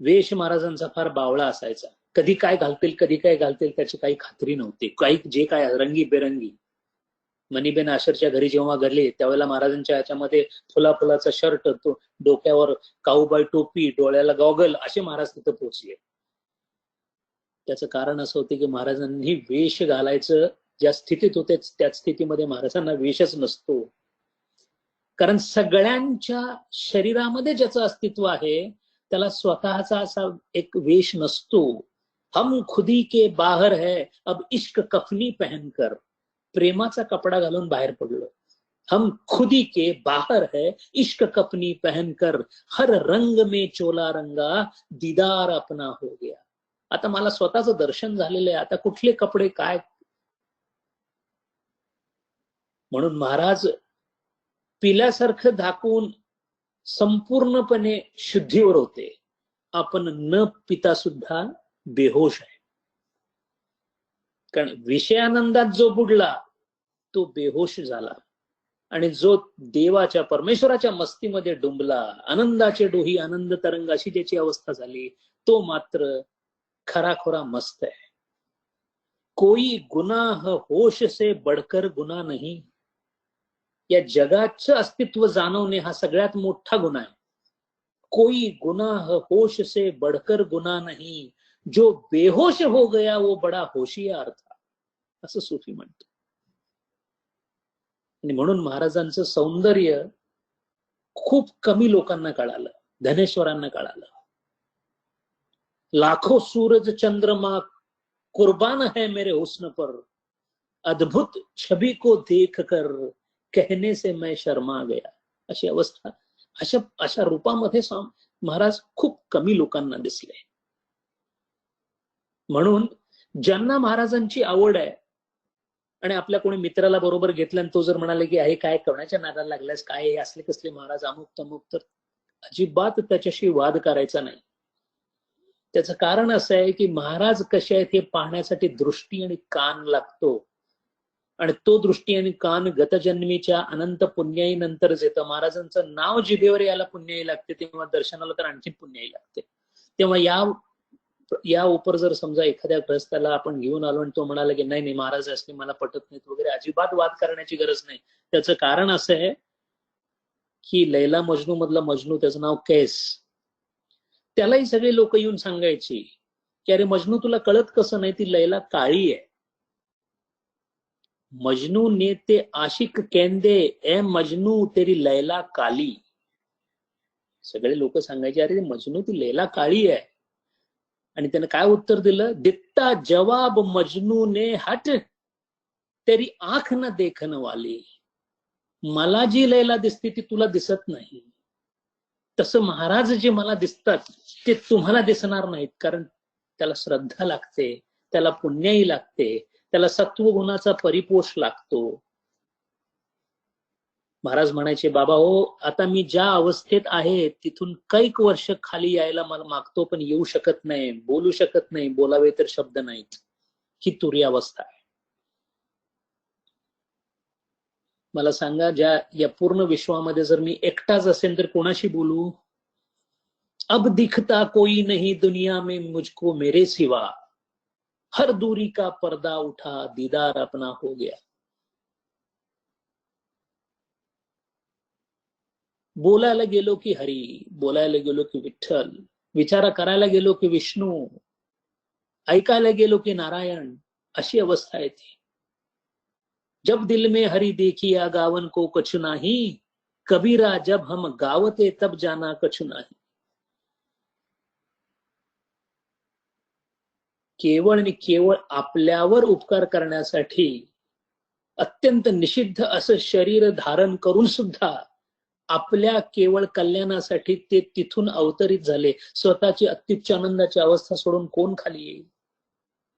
वेश महाराजांचा फार बावळा असायचा. कधी काय घालतील कधी काय घालतील त्याची काही खात्री नव्हती. काही जे काय रंगी बेरंगी. मणिबेन आशरच्या घरी जेव्हा घडले त्यावेळेला महाराजांच्या ह्याच्यामध्ये फुलाचा शर्ट, तो डोक्यावर काऊबाई टोपी, डोळ्याला गॉगल, असे महाराज तिथं पोहोचले. त्याचं कारण असं होतं की महाराजांनी वेश घालायचं ज्या स्थितीत होते त्याच स्थितीमध्ये महाराजांना वेशच नसतो. कारण सगळ्यांच्या शरीरामध्ये ज्याचं अस्तित्व आहे त्याला स्वतःचा असा एक वेश नसतो. हम खुदी के बाहर है अब इश्क कफनी पहनकर. प्रेमाचा कपडा घालून बाहेर पडलो. हम खुदी के बाहर है इश्क कफनी पहनकर, हर रंग में चोला रंगा, दीदार अपना हो गया. आता मला स्वतःचं दर्शन झालेलं आहे, आता कुठले कपडे काय. म्हणून महाराज पिल्यासारखं दाखवून संपूर्णपणे शुद्धीवर होते. आपण न पिता सुद्धा बेहोश आहे. कारण विषयानंदात जो बुडला तो बेहोश झाला, आणि जो देवाच्या परमेश्वराच्या मस्तीमध्ये डुंबला, आनंदाचे डोही आनंद तरंग अशी ज्याची अवस्था झाली, तो मात्र खराखोरा मस्त आहे. कोई गुनाह होश से बढ़कर गुनाह नहीं. या जगाचं अस्तित्व जाणवणे हा सगळ्यात मोठा गुन्हा आहे. कोई गुनाह होश से बढ़कर गुनाह नहीं, जो बेहोश हो गया वो बडा होशियार था, असं सूफी म्हणतो. आणि म्हणून महाराजांचं सौंदर्य खूप कमी लोकांना कळालं, धनेश्वरांना कळालं. लाखों सूरज चंद्रमा कुर्बान है मेरे हुस्न पर, अद्भुत छवि को देख कर कहने से मैं शर्मा गया. अशी अवस्था, अशा रूपामध्ये महाराज खूप कमी लोकांना दिसले. म्हणून ज्यांना महाराजांची आवड आहे आणि आपल्या कोणी मित्राला बरोबर घेतलं आणि तो जर म्हणाले की हे काय कोणाच्या नादाला लागल्यास, काय हे असले कसले महाराज अमुक तमुक, तर अजिबात त्याच्याशी वाद करायचा नाही. त्याचं कारण असं आहे की महाराज कसे आहेत हे पाहण्यासाठी दृष्टी आणि कान लागतो, आणि तो दृष्टी आणि कान गतजन्मीच्या अनंत पुण्याई नंतरच येतं. महाराजांचं नाव जिभेवर यायला पुण्याई लागते, तेव्हा दर्शनाला तर आणखी पुण्याई लागते. तेव्हा या उपर जर समजा एखाद्या ग्रस्ताला आपण घेऊन आलो आणि तो म्हणाला की नाही नाही महाराज असले मला पटत नाहीत वगैरे, अजिबात वाद करण्याची गरज नाही. त्याचं कारण असं आहे की लैला मजनू मधला मजनू, त्याचं नाव कैस, त्यालाही सगळे लोक येऊन सांगायची की अरे मजनू तुला कळत कसं नाही, ती लैला काळी आहे. मजनू ने ते आशिक केंदे ए मजनू तेरी लैला काली. सगळे लोक सांगायचे अरे मजनू ती लैला काळी आहे. आणि त्यानं काय उत्तर दिलं, दित्ता जवाब मजनू ने हट तेरी आंख न देखन वाली. मला जी लैला दिसते ती तुला दिसत नाही, तसं महाराज जे मला दिसतात ते तुम्हाला दिसणार नाहीत. कारण त्याला श्रद्धा लागते, त्याला पुण्याई लागते, त्याला सत्वगुणाचा परिपोष लागतो. महाराज म्हणायचे, बाबा हो, आता मी ज्या अवस्थेत आहे तिथून कैक वर्ष खाली यायला मला मागतो, पण येऊ शकत नाही, बोलू शकत नाही, बोलावे तर शब्द नाहीत. ही तुरी अवस्था आहे. मला सांगा, या पूर्ण विश्वामध्ये जर मी एकटाच असेल तर कोणाशी बोलू? अब दिखता कोई नहीं दुनिया में मुझको मेरे सिवा, हर दूरी का पर्दा उठा दीदार अपना हो गया. बोलायला गेलो की हरी, बोलायला गेलो की विठ्ठल, विचार करायला गेलो की विष्णू, ऐकायला गेलो की नारायण. अशी अवस्था आहे ती. जब दिल में हरी देखिया गावन को कछु नाही, कबीरा जब हम गावते तब जाना कछु नाही. केवळ आणि केवळ आपल्यावर उपकार करण्यासाठी अत्यंत निषिद्ध असं शरीर धारण करून सुद्धा आपल्या केवळ कल्याणासाठी ते तिथून अवतरित झाले. स्वतःची अत्युच्चानंदाची अवस्था सोडून कोण खाली येईल?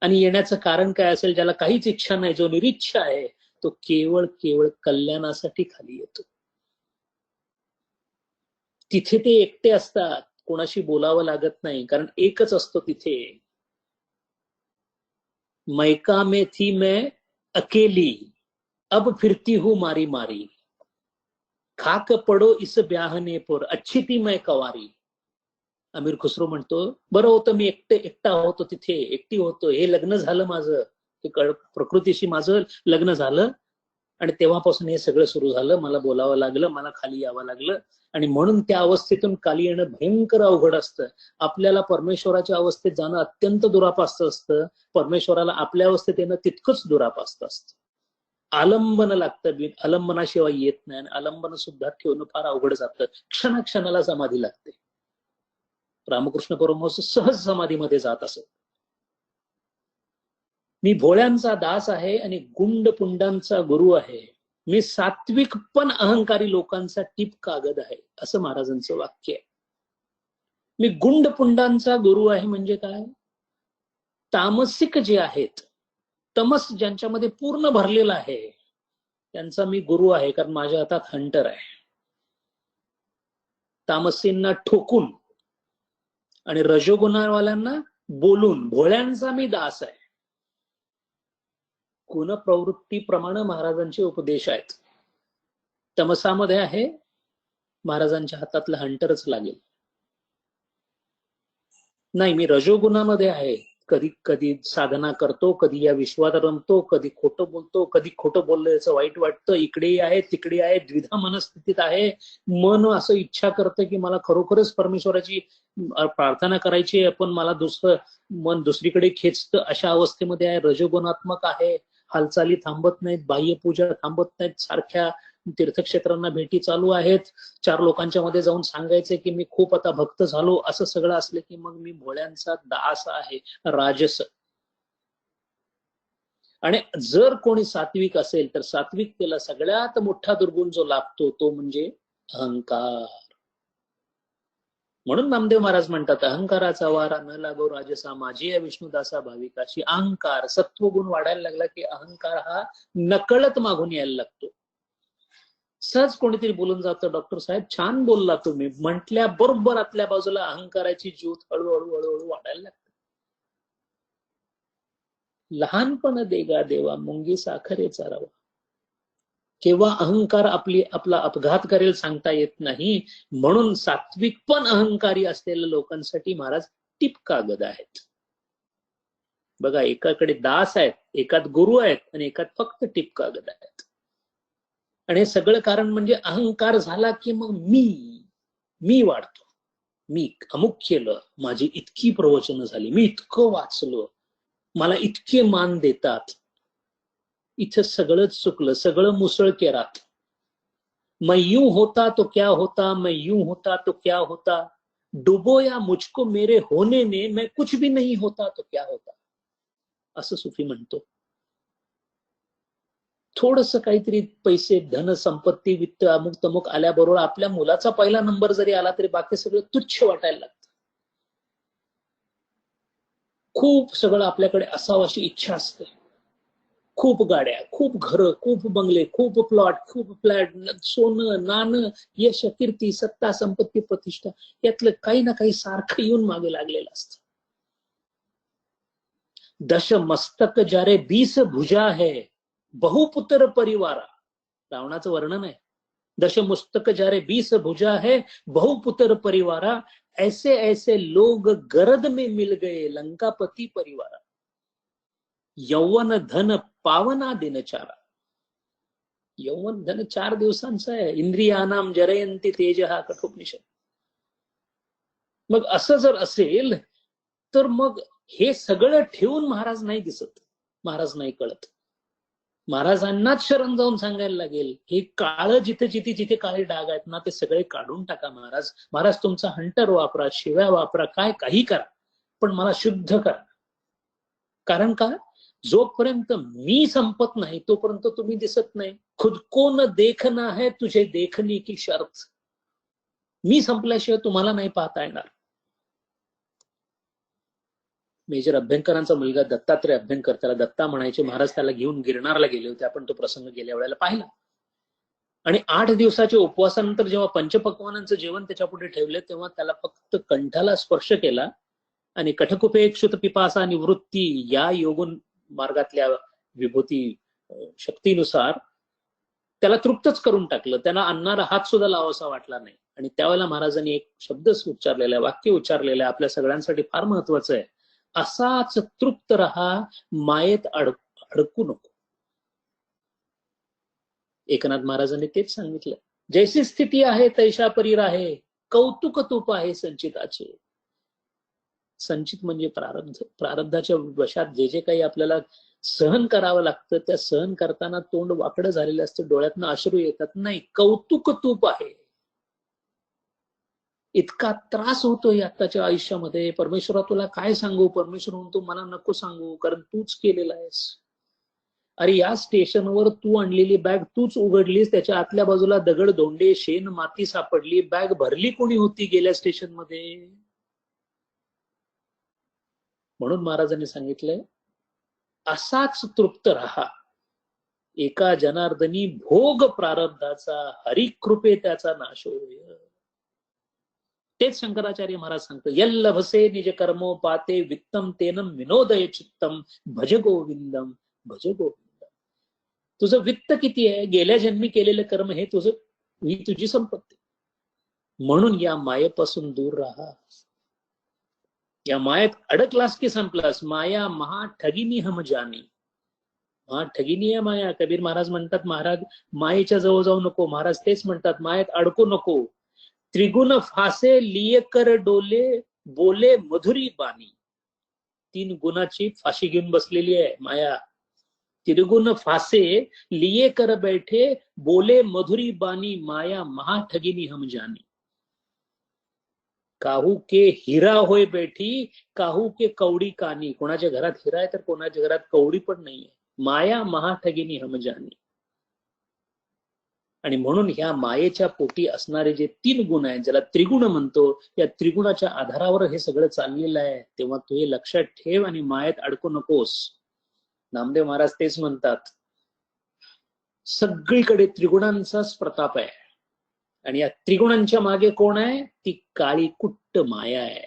आणि येण्याचं कारण काय असेल? ज्याला काहीच इच्छा नाही, जो निरीच्छ आहे, तो केवळ केवळ कल्याणासाठी खाली येतो. तिथे ते एकटे असतात, कोणाशी बोलावं लागत नाही, कारण एकच असतो तिथे. मैका में थी मैं अकेली, अब फिरती हूं मारी मारी, खाक पडो इस ब्याहने पर, अच्छी ती मैं कवारी. अमीर खुसरो म्हणतो, बरं होतं मी एकटा होतो तिथे, एकटी होतो, हे लग्न झालं माझं, प्रकृतीशी माझं लग्न झालं, आणि तेव्हापासून हे सगळं सुरू झालं. मला बोलावं लागलं, मला खाली यावं लागलं. आणि म्हणून त्या अवस्थेतून खाली येणं भयंकर अवघड असतं. आपल्याला परमेश्वराच्या अवस्थेत जाणं अत्यंत दुरापास्त असतं, परमेश्वराला आपल्या अवस्थेत येणं तितकंच दुरापास्त असतं. आलंबन लागतं, आलंबनाशिवाय येत नाही, आणि आलंबन सुद्धा ठेवणं फार अवघड जातं. क्षणाक्षणाला समाधी लागते. रामकृष्ण परमहंस सहज समाधीमध्ये जात असत. मी भोळ्यांचा दास आहे आणि गुंड पुंडांचा गुरु आहे, मी सात्विक पण अहंकारी लोकांचा टीप कागद आहे, असं महाराजांचं वाक्य आहे. मी गुंड पुंडांचा गुरु आहे म्हणजे काय? तामसिक जे आहेत, तमस ज्यांच्यामध्ये पूर्ण भरलेला आहे, त्यांचा मी गुरु आहे, कारण माझ्या हातात हंटर आहे. तामसींना ठोकून आणि रजोगुणवाल्यांना बोलून भोळ्यांचा मी दास आहे. गुणप्रवृत्तीप्रमाणे महाराजांचे उपदेश आहेत. तमसामध्ये आहे, महाराजांच्या हातातलं हंटरच लागेल. नाही, मी रजोगुणामध्ये आहे, कधी कधी साधना करतो, कधी या विश्वात रमतो, कधी खोटं बोलतो, कधी खोटं बोललं याचं वाईट वाटतं, इकडेही आहे तिकडे आहे, द्विधा मनस्थितीत आहे. मन असं इच्छा करतं की मला खरोखरच परमेश्वराची प्रार्थना करायची आहे, पण मला मन दुसरीकडे खेचतं, अशा अवस्थेमध्ये आहे. रजोगुणात्मक आहे, हालचाली थांबत नाहीत, बाह्यपूजा थांबत नाहीत, सारख्या तीर्थक्षेत्रांना भेटी चालू आहेत, 4 लोकांच्या मध्ये जाऊन सांगायचं की मी खूप आता भक्त झालो, असं सगळं असलं की मग मी भोळ्यांचा दास आहे, राजस. आणि जर कोणी सात्विक असेल तर सात्विकतेला सगळ्यात मोठा दुर्गुण जो लागतो तो म्हणजे अहंकार. म्हणून नामदेव महाराज म्हणतात, अहंकाराचा वारा न लागो राजसा, माझी या विष्णुदासा भाविकाशी. अहंकार, सत्वगुण वाढायला लागला की अहंकार हा नकळत मागून यायला लागतो. सहज कोणीतरी बोलून जातं, डॉक्टर साहेब छान बोलला तुम्ही, म्हटल्या बरोबर आतल्या बाजूला अहंकाराची ज्योत हळूहळू हळूहळू वाढायला लागते. लहानपण देगा देवा, मुंगी साखरे चारावा. केव्हा अहंकार आपला अपघात करेल सांगता येत नाही. म्हणून सात्विक पण अहंकारी असलेल्या लोकांसाठी महाराज टीप कागद आहेत. बघा, एकाकडे दास आहेत, एकात गुरु आहेत, आणि एकात फक्त टीप कागद आहेत. आणि हे सगळं कारण म्हणजे अहंकार झाला की मग मी वाढतो. मी अमुक केलं, माझी इतकी प्रवचनं झाली, मी इतकं वाचलं, मला इतके मान देतात. इथं सगळंच चुकलं, सगळं मुसळकेरात. मैं यूं होता तो क्या होता, मैं यूं होता तो क्या होता, डुबोया मुझको मेरे होने ने, मैं कुछ भी नहीं होता तो क्या होता, असं सुफी म्हणतो. थोडस काहीतरी पैसे, धन, संपत्ती, वित्त, अमुक तमुक आल्याबरोबर आपल्या मुलाचा पहिला नंबर जरी आला तरी बाकी सगळं तुच्छ वाटायला लागतं. खूप सगळं आपल्याकडे असावं अशी इच्छा असते. खूप गाड्या, खूप घरं, खूप बंगले, खूप प्लॉट, खूप फ्लॅट, सोनं नाणं, यश, कीर्ती, सत्ता, संपत्ती, प्रतिष्ठा, यातलं काही ना काही सारखं येऊन मागे लागलेलं असतं. दश मस्तक जारे 20 भुजा है, बहुपुत्र परिवारा, रावणाचं वर्णन आहे. दश मस्तक जारे 20 भुजा है, बहुपुत्र परिवारा, ऐसे ऐसे लोग गरद में मिल गए, लंकापति परिवारा, यौवन धन पावना दिनचारा. यौवन धन 4 दिवसांचं आहे. इंद्रियानाम जरयंती तेज, हा कठोपनिषद. मग असं जर असेल तर मग हे सगळं ठेवून महाराज नाही दिसत, महाराज नाही कळत. महाराजांनाच शरण जाऊन सांगायला लागेल, हे काळं जिथे जिथे जिथे काळे डाग आहेत ना ते सगळे काढून टाका महाराज. महाराज तुमचा हंटर वापरा, शिव्या वापरा, काय काही करा, पण मला शुद्ध करा. कारण का, जोपर्यंत मी संपत नाही तोपर्यंत तुम्ही दिसत नाही. खुद को न देखना है तुझे देखने की शर्त. मी संपल्याशिवाय तुम्हाला नाही पाहता येणार. मेजर अभ्यंकरांचा मुलगा दत्तात्रय अभ्यंकर, त्याला दत्ता म्हणायचे. महाराज त्याला घेऊन गिरणारला गेले होते, आपण तो प्रसंग गेल्या वेळेला पाहिला. आणि 8 दिवसाच्या उपवासानंतर जेव्हा पंचपक्वानांचं जेवण त्याच्या पुढे ठेवले तेव्हा त्याला फक्त कंठाला स्पर्श केला आणि कठकुपेक्षुत पिपासा निवृत्ती या योगून मार्गातल्या विभूती शक्तीनुसार त्याला तृप्तच करून टाकलं. त्यांना अन्नाला हात सुद्धा लावासा वाटला नाही. आणि त्यावेळेला महाराजांनी एक शब्द उच्चारलेला आहे, वाक्य उच्चारलेलं आहे, आपल्या सगळ्यांसाठी फार महत्वाचं आहे. असाच तृप्त रहा, मायेत अडकू नको. एकनाथ महाराजांनी तेच सांगितलं. जैसी स्थिती आहे तैशा परी राहे, कौतुक तूप आहे संचिताचे. संचित म्हणजे प्रारब्ध. प्रारब्धाच्या वशात जे जे काही आपल्याला सहन करावं लागतं त्या सहन करताना तोंड वाकडं झालेलं असतं, डोळ्यातनं अश्रू येतात. नाही, कौतुक तूप आहे. इतका त्रास होतोय आताच्या आयुष्यामध्ये. परमेश्वरा तुला काय सांगू, परमेश्वर म्हणतो मला नको सांगू, कारण तूच केलेला आहेस. अरे या स्टेशनवर तू आणलेली बॅग तूच उघडलीस, त्याच्या आतल्या बाजूला दगड धोंडे शेण माती सापडली, बॅग भरली कोणी होती गेल्या स्टेशन मध्ये. म्हणून महाराजांनी सांगितलंय असाच तृप्त राहा, एका जनार्दनी भोग प्रारब्धाचा, हरिकृपे त्याचा नाश होय. तेच शंकराचार्य महाराज सांगतो, यल्लभसे निज कर्मो पाते वित्तम तेनम विनोदय चित्तम, भज गोविंदम भज गोविंदम. तुझं वित्त किती आहे, गेल्या जन्मी केलेलं कर्म हे तुझं, ही तुझी संपत्ती. म्हणून या मायेपासून दूर राहा. या मायेत अडकलास की संपलास. माया महा ठगिनी हम जानी. महा ठगिनी आहे माया. कबीर महाराज म्हणतात, महाराज मायेच्या जवळ जाऊ नको. महाराज तेच म्हणतात, मायेत अडकू नको. त्रिगुण फासे लिये कर डोले, बोले मधुरी बानी. 3 गुणाची फाशी घेऊन बसलेली आहे माया. त्रिगुण फासे लिये कर बैठे, बोले मधुरी बानी, माया महा ठगिनी हम जानी. काहू के हिरा होय बैठी, काहू के कवडी कानी. कोणाच्या घरात हिरा आहे तर कोणाच्या घरात कवडी पण नाहीये. माया महा ठगिनी हम जानी. आणि म्हणून ह्या मायेच्या पोटी असणारे जे 3 गुण आहेत, ज्याला त्रिगुण म्हणतो, या त्रिगुणाच्या आधारावर हे सगळं चाललेलं आहे. तेव्हा तू हे लक्षात ठेव आणि मायेत अडकू नकोस. नामदेव महाराज तेच म्हणतात, सगळीकडे त्रिगुणांचाच प्रताप आहे. आणि या त्रिगुणांच्या मागे कोण आहे, ती काळी कुट्ट माया आहे.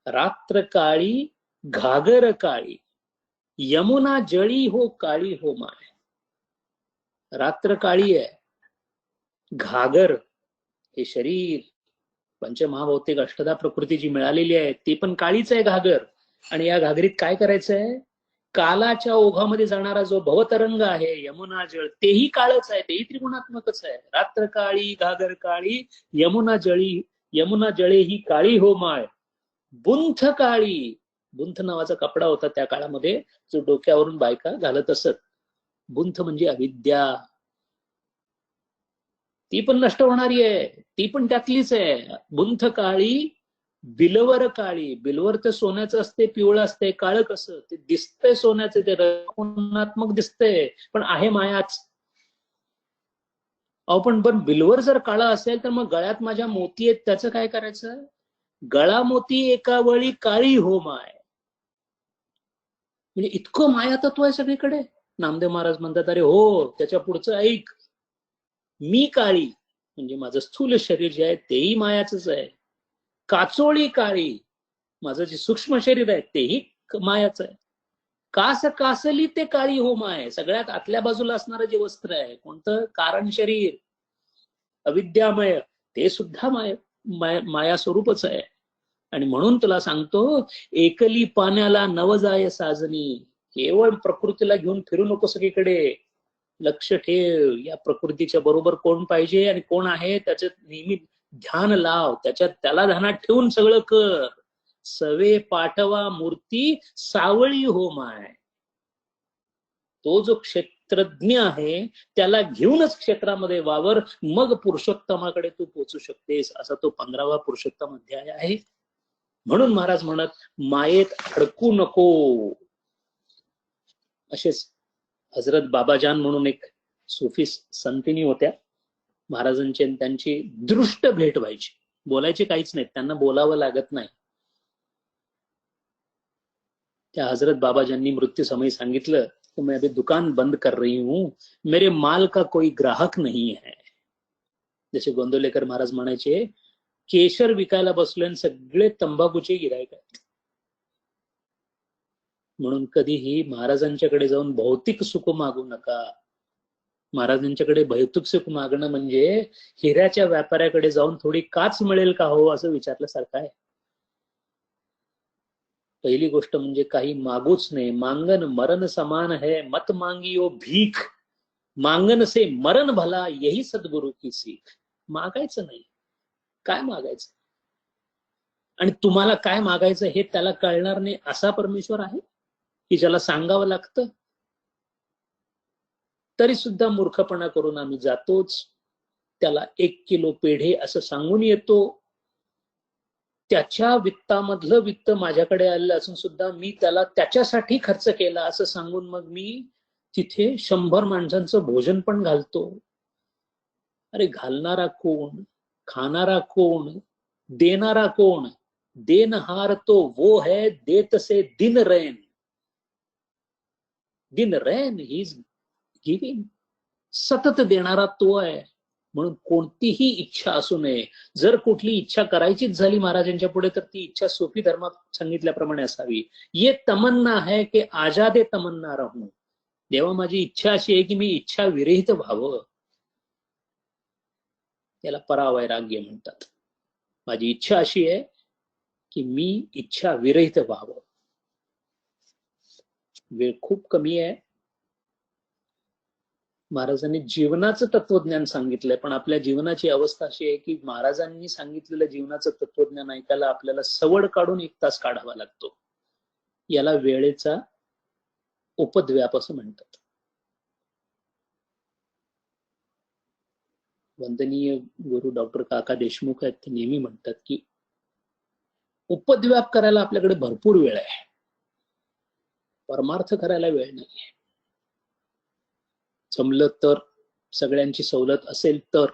रात्र काळी घागर काळी, यमुना जळी हो काळी हो माय. रात्र काळी आहे, घागर हे शरीर पंचमहाभौतिक अष्टधा प्रकृती जी मिळालेली आहे ती पण काळीच आहे घागर. आणि या घागरीत काय करायचंय, कालाच्या ओघामध्ये जाणारा जो भवतरंग आहे यमुना जळ, तेही काळच आहे, तेही त्रिगुणात्मकच आहे. रात्र काळी घागर काळी, यमुना जळे ही काळी हो माय. बुंथ काळी, बुंथ नावाचा कपडा होता त्या काळामध्ये जो डोक्यावरून बायका घालत असत. बुंथ म्हणजे अविद्या, ती पण नष्ट होणारी आहे, ती पण त्यातलीच आहे. बुंथ काळी बिलवर काळी, बिलवर तर सोन्याचं असते, पिवळं असते, काळं कसं ते दिसतंय सोन्याचं, ते रक्षणात्मक दिसतंय, पण आहे मायाच. अहो पण बिलवर जर काळा असेल तर मग गळ्यात माझ्या मोती आहेत, त्याचं काय करायचं? गळा मोती एका वळी काळी हो माय. म्हणजे इतकं माया तत्व आहे सगळीकडे. नामदेव महाराज म्हणतात, अरे हो, त्याच्या पुढचं ऐक. मी काळी म्हणजे माझं स्थूल शरीर जे आहे तेही मायाच आहे. काचोळी काळी, माझं जे सूक्ष्म शरीर आहे तेही मायाच आहे. कास कासली ते काळी हो माय, सगळ्यात आतल्या बाजूला असणारं जे वस्त्र आहे कोणतं? कारण शरीर अविद्यामय, ते सुद्धा माया स्वरूपच आहे. आणि म्हणून तुला सांगतो, एकली पाण्याला नव जाय साजनी. केवळ प्रकृतीला घेऊन फिरू नको सगळीकडे. लक्ष ठेव, या प्रकृतीच्या बरोबर कोण पाहिजे आणि कोण आहे त्याच्यात नेहमी ध्यान लाव, त्याला ध्यानात ठेवून सगळं कर. सवे पाठवा मूर्ती सावळी हो माय. तो जो क्षेत्रज्ञ आहे त्याला घेऊनच क्षेत्रामध्ये वावर, मग पुरुषोत्तमाकडे तू पोहोचू शकतेस. असा तो 15वा पुरुषोत्तम अध्याय आहे. म्हणून महाराज म्हणत, मायेत अडकू नको. असेच हजरत बाबाजान म्हणून एक सुफी संतिनी होत्या. महाराजांची त्यांची दृष्ट भेट व्हायची, बोलायचे काहीच नाही, त्यांना बोलावं लागत नाही. त्या हजरत बाबाजांनी मृत्यू समय सांगितलं, तो मैं अभी दुकान बंद कर रही हूं, मेरे माल का कोई ग्राहक नहीं है. जसे गोंदवलेकर महाराज म्हणायचे, केशर विकायला बसले आणि सगळे तंबाखूचे गिरायक आहेत. म्हणून कधीही महाराजांच्याकडे जाऊन भौतिक सुख मागू नका. महाराजांच्याकडे भौतिक सुख मागणं म्हणजे हिऱ्याच्या व्यापाऱ्याकडे जाऊन थोडी काच मिळेल का हो असं विचारल्यासारखं आहे. पहिली गोष्ट म्हणजे काही मागूच नाही. मांगन मरण समान है, मत मांगियो भीख. मांगन से मरण भला, यही सद्गुरु की सीख. मागायचं नाही. काय मागायचं? आणि तुम्हाला काय मागायचं हे त्याला कळणार नाही असा परमेश्वर आहे की ज्याला सांगावं लागतं? तरी सुद्धा मूर्खपणा करून आम्ही जातोच. त्याला 1 किलो पेढे असं सांगून येतो. त्याच्या वित्तामधलं वित्त माझ्याकडे आलेलं असून सुद्धा मी त्याला त्याच्यासाठी खर्च केला असं सांगून मग मी तिथे 100 माणसांचं भोजन पण घालतो. अरे घालणारा कोण? खाणारा कोण? देणारा कोण? देनहार तो वो है देत से दिन रैन. दिन रैन ही इज गिविंग. सतत देणारा तो आहे. म्हणून कोणतीही इच्छा असू नये. जर कुठली इच्छा करायचीच झाली महाराजांच्या पुढे तर ती इच्छा सूफी धर्मात सांगितल्याप्रमाणे असावी. ये तमन्ना है की आजादे तमन्ना राहू. देवा माझी इच्छा अशी आहे की मी इच्छा विरहित व्हावं. त्याला परावैराग्य म्हणतात. माझी इच्छा अशी आहे की मी इच्छा विरहित व्हावं. वेळ खूप कमी आहे. महाराजांनी जीवनाचं तत्वज्ञान सांगितलंय, पण आपल्या जीवनाची अवस्था अशी आहे की महाराजांनी सांगितलेलं जीवनाचं तत्वज्ञान ऐकायला आपल्याला सवड काढून 1 तास काढावा लागतो. याला वेळेचा उपद्व्याप असं म्हणतात. वंदनीय गुरु डॉक्टर काका देशमुख आहेत, ते नेहमी म्हणतात की उपद्व्याप करायला आपल्याकडे भरपूर वेळ आहे, परमार्थ करायला वेळ नाही. जमलं तर, सगळ्यांची सवलत असेल तर,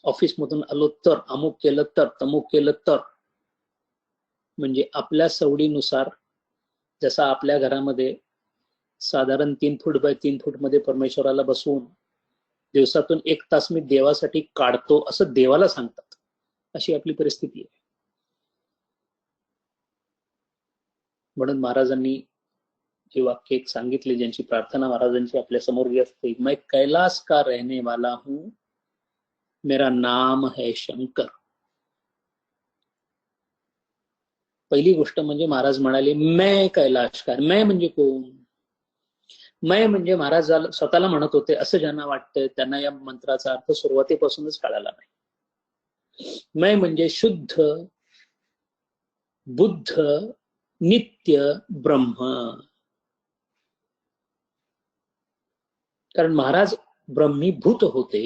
ऑफिसमधून आलो तर, अमुक केलं तर, तमुक केलं तर, म्हणजे आपल्या सवडीनुसार, जसा आपल्या घरामध्ये साधारण 3 फूट बाय 3 फूट मध्ये परमेश्वराला बसवून दिवसातून 1 तास मी देवासाठी काढतो असं देवाला सांगतात, अशी आपली परिस्थिती आहे. म्हणून महाराजांनी जे वाक्य एक सांगितले, ज्यांची प्रार्थना महाराजांची आपल्या समोर असते, मैं कैलाश का रहने वाला हूं, मेरा नाम है शंकर. पहिली गोष्ट म्हणजे महाराज म्हणाले मैं कैलाश का. मैं म्हणजे कोण? मैं म्हणजे महाराज स्वतःला म्हणत होते असं ज्यांना वाटतं त्यांना या मंत्राचा अर्थ सुरुवातीपासूनच कळाला नाही. मैं म्हणजे शुद्ध, बुद्ध, नित्य ब्रह्म. कारण महाराज ब्रह्मीभूत होते,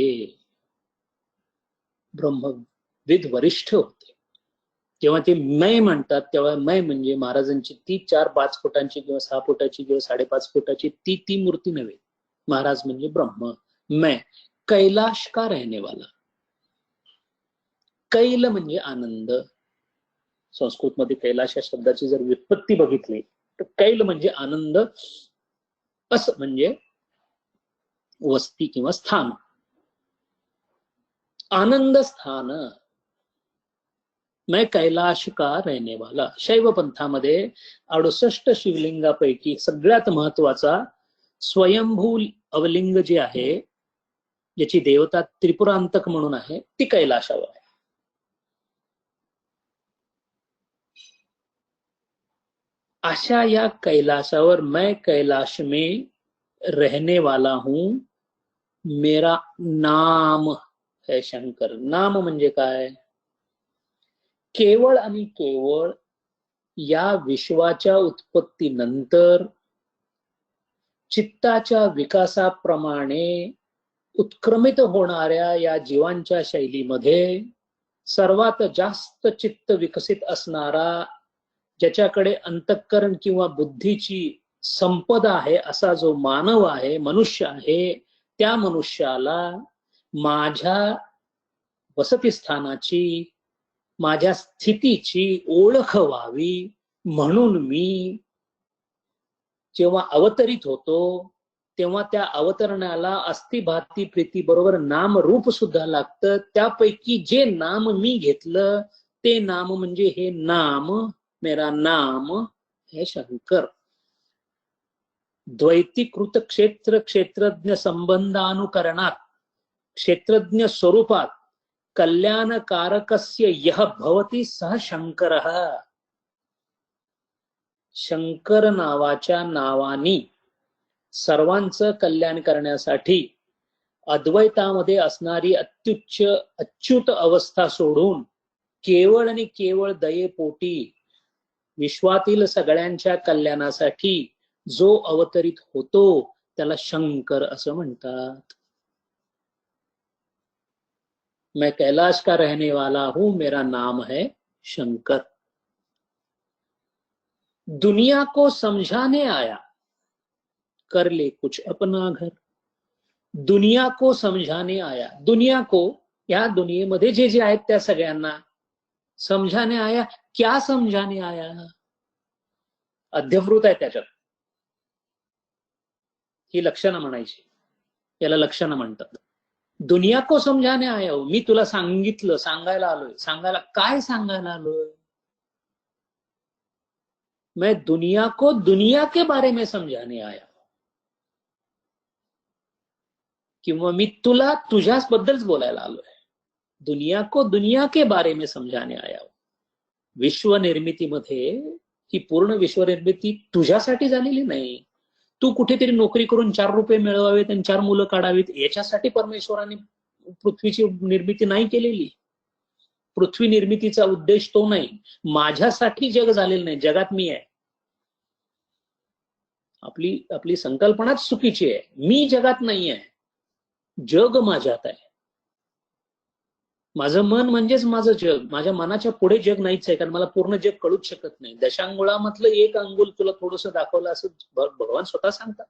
ब्रह्मविद वरिष्ठ होते. जेव्हा ते मय म्हणतात तेव्हा मय म्हणजे महाराजांची ती 4-5 फुटांची किंवा 6 फुटाची किंवा 5.5 फुटाची ती मूर्ती नव्हे. महाराज म्हणजे ब्रह्म. मैं कैलाश का रहने वाला. कैल म्हणजे आनंद. संस्कृत मध्ये कैलाश या शब्दाची जर व्युत्पत्ती बघितली तर कैल म्हणजे आनंद, असं म्हणजे वस्ती किंवा स्थान, आनंद स्थान. मैं कैलाश का रहने वाला. शैव पंथामध्ये 68 शिवलिंगापैकी सगळ्यात महत्वाचा स्वयंभू अवलिंग जे आहे, ज्याची देवता त्रिपुरांतक म्हणून आहे, ती कैलाशावर आहे. अशा या कैलाशावर मैं कैलाश में रहने वाला हूं, मेरा नाम है शंकर. नाम म्हणजे काय? केवळ आणि केवळ या विश्वाच्या उत्पत्तीनंतर चित्ताच्या विकासाप्रमाणे उत्क्रमित होणाऱ्या या जीवांच्या शैलीमध्ये सर्वात जास्त चित्त विकसित असणारा, ज्याच्याकडे अंतःकरण किंवा बुद्धीची संपदा आहे असा जो मानव आहे, मनुष्य आहे, त्या मनुष्याला माझ्या वसतिस्थानाची, माझ्या स्थितीची ओळख व्हावी म्हणून मी जेव्हा अवतरित होतो तेव्हा त्या अवतरणाला अस्थिभाती प्रीती बरोबर नाम रूप सुद्धा लागतं. त्यापैकी जे नाम मी घेतलं ते नाम म्हणजे हे नाम, मेरा नाम है शंकर. द्वैतीकृत क्षेत्र क्षेत्रज्ञ संबंधानुकरणात क्षेत्रज्ञ स्वरूपात कल्याणकारकस्य यः भवति सः शंकरः. शंकर नावाच्या नावानी सर्वांचं कल्याण करण्यासाठी अद्वैतामध्ये असणारी अच्युत अवस्था सोडून केवळ आणि केवळ दयेपोटी विश्वातील सगळ्यांच्या कल्याणासाठी जो अवतरित होतो त्याला शंकर असं म्हणतात. मैं कैलाश का रहने वाला हूं, मेरा नाम है शंकर. दुनिया को समझाने आया, कर ले कुछ अपना घर. दुनिया को समझाने आया. दुनिया को, या दुनियेमध्ये जे जे आहेत त्या सगळ्यांना समझाने आया. क्या समझाने आया? अध्यवृत आहे त्याच्यात. ही लक्षणं म्हणायची, याला लक्षणं म्हणतात. दुनिया को समझाने आया हो, मी तुला सांगितलं, सांगायला आलोय. सांगायला काय सांगायला आलोय? मैं दुनिया को दुनिया के बारे में समझाने आया. किंवा मी तुला तुझ्याबद्दलच बोलायला आलोय. दुनिया को दुनिया के बारे में समझाने आया. विश्व निर्मितीमध्ये ही पूर्ण विश्व निर्मिती तुझ्यासाठी झालेली नाही. तू कुठेतरी नोकरी करून 4 रुपये मिळवावेत आणि 4 मुलं काढावीत याच्यासाठी परमेश्वराने पृथ्वीची निर्मिती नाही केलेली. पृथ्वी निर्मितीचा उद्देश तो नाही. माझ्यासाठी जग झालेलं नाही, जगात मी आहे. आपली संकल्पनाच चुकीची आहे. मी जगात नाही आहे, जग माझ्यात आहे. माझं मन म्हणजेच माझं जग. माझ्या मनाच्या पुढे जग नाहीच आहे, कारण मला पूर्ण जग कळूच शकत नाही. दशांगुळामधलं एक अंगुल तुला थोडंसं दाखवलं असं भगवान स्वतः सांगतात.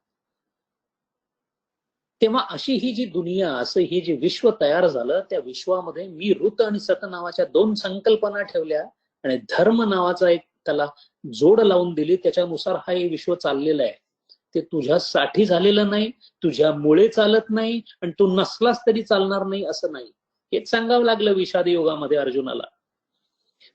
तेव्हा अशी ही जी दुनिया, असं ही जे विश्व तयार झालं, त्या विश्वामध्ये मी ऋत आणि सत नावाच्या 2 संकल्पना ठेवल्या आणि धर्म नावाचा एक त्याला जोड लावून दिली. त्याच्यानुसार हा हे विश्व चाललेलं आहे. ते तुझ्यासाठी झालेलं नाही, तुझ्यामुळे चालत नाही आणि तू नसलास तरी चालणार नाही असं नाही. हेच सांगावं लागलं विषाद युगामध्ये अर्जुनाला.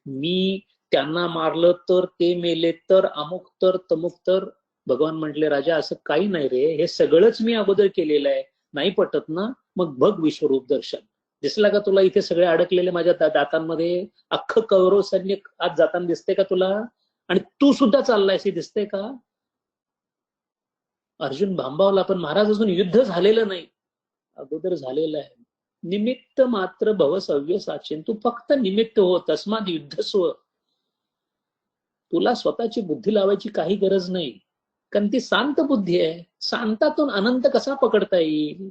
मी त्यांना मारलं तर ते मेले तर अमुक तर तमुक तर. भगवान म्हटले राजा असं काही नाही रे, हे सगळंच मी अगोदर केलेलं आहे. नाही पटत ना, मग बघ विश्वरूप दर्शन. दिसला का तुला इथे सगळे अडकलेले माझ्या दातांमध्ये? अख्खं कौरव सैन्य आज जाताना दिसते का तुला? आणि तू सुद्धा चाललायस हे दिसते का? अर्जुन भांबावला, पण महाराज अजून युद्ध झालेलं नाही. अगोदर झालेलं आहे. निमित्त मात्र भव सव्य साचेन. तू फक्त निमित्त हो, तस्मात युद्धस्व. तुला स्वतःची बुद्धी लावायची काही गरज नाही. कारण ती शांत बुद्धी आहे. शांतातून अनंत कसा पकडता येईल?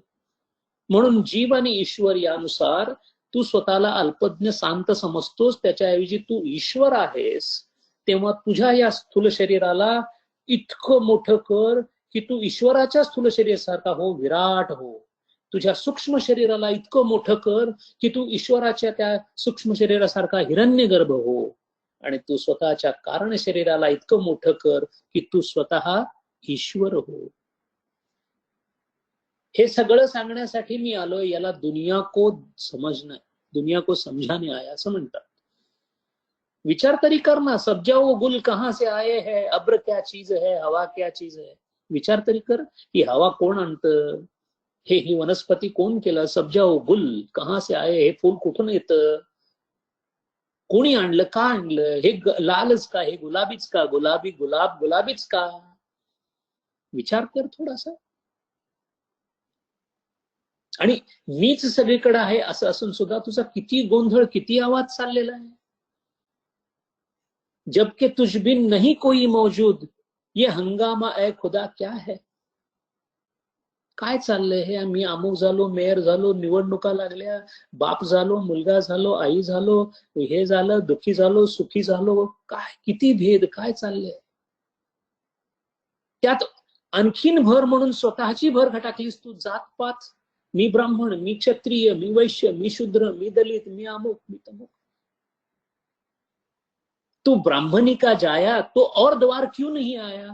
म्हणून जीव आणि ईश्वर यानुसार तू स्वतःला अल्पज्ञ शांत समजतोस, त्याच्याऐवजी तू ईश्वर आहेस. तेव्हा तुझ्या या स्थूल शरीराला इतकं मोठं कर की तू ईश्वराच्या स्थूल शरीरासारखा हो, विराट हो. तुझ्या सूक्ष्म शरीराला इतकं मोठं कर की तू ईश्वराच्या त्या सूक्ष्म शरीरासारखा हिरण्यगर्भ हो. आणि तू स्वतःच्या कारण शरीराला इतकं मोठं कर की तू स्वतः ईश्वर हो. हे सगळं सांगण्यासाठी मी आलोय. याला दुनिया को समझना, दुनिया को समझाने आया असं म्हणतात. विचार तरी कर ना, सब जाओ गुल कहां से आए है, अब्र क्या चीज है, हवा क्या चीज है. विचार तरी कर ही हवा कोण आणतं, हे ही वनस्पती कोण केलं. सब जाओ गुल कहां से आए, हे फूल कुठून येतं, कोणी आणलं, का आणलं, हे लालच का, हे गुलाबीच का, गुलाबी गुलाब गुलाबीच का. विचार कर थोडासा. आणि मीच सगळीकडे आहे असं असून सुद्धा तुझा किती गोंधळ, किती आवाज चाललेला आहे. जबकि तुझ बिन नहीं कोई मौजूद, ये हंगामा ए खुदा क्या है. काय चाललंय हे. मी अमुक झालो, मेयर झालो, निवडणुका लागल्या, बाप झालो, मुलगा झालो, आई झालो, हे झालं, दुःखी झालो, सुखी झालो. काय किती भेद, काय चाललंय. त्यात आणखीन भर म्हणून स्वतःची भर टाकलीस तू. जातपात, मी ब्राह्मण, मी क्षत्रिय, मी वैश्य, मी शूद्र, मी दलित, मी अमुक, मी तमुक. तू ब्राह्मणी का जाया तो और द्वार क्यों नहीं आया.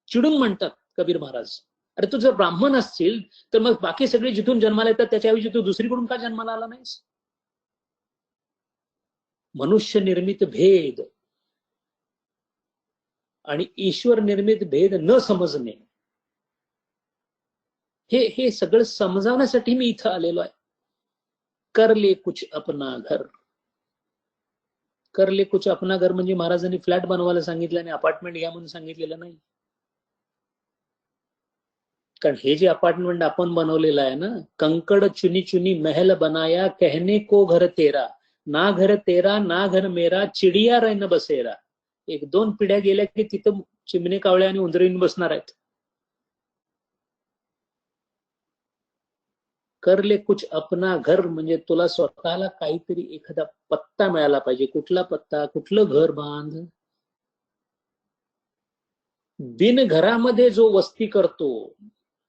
चिडून म्हणतात कबीर महाराज. अरे तू जर ब्राह्मण असशील तर मग बाकी सगळे जिथून जन्माला येतात त्याच्याऐवजी तू दुसरीकडून का जन्माला आला नाहीस. मनुष्य निर्मित भेद आणि ईश्वर निर्मित भेद न समजणे, हे सगळं समजावण्यासाठी मी इथं आलेलो आहे. कर ले कुछ अपना घर. कर ले कुछ अपना घर म्हणजे महाराजांनी फ्लॅट बनवायला सांगितलं आणि अपार्टमेंट घ्या म्हणून सांगितलेलं नाही. कारण हे जे अपार्टमेंट आपण बनवलेलं आहे ना, कंकड़ चुनी चुनी महल बनाया, कहने को घर तेरा, ना घर तेरा ना घर मेरा, चिडिया रैन बसेरा. एक दोन पिढ्या गेल्या की तिथं चिमणे कावळे आणि उंदरीन बसणार आहेत. कर ले कुछ अपना घर म्हणजे तुला स्वतःला काहीतरी एखादा पत्ता मिळाला पाहिजे. कुठला पत्ता, कुठलं घर बांध. बिन घरामध्ये जो वस्ती करतो,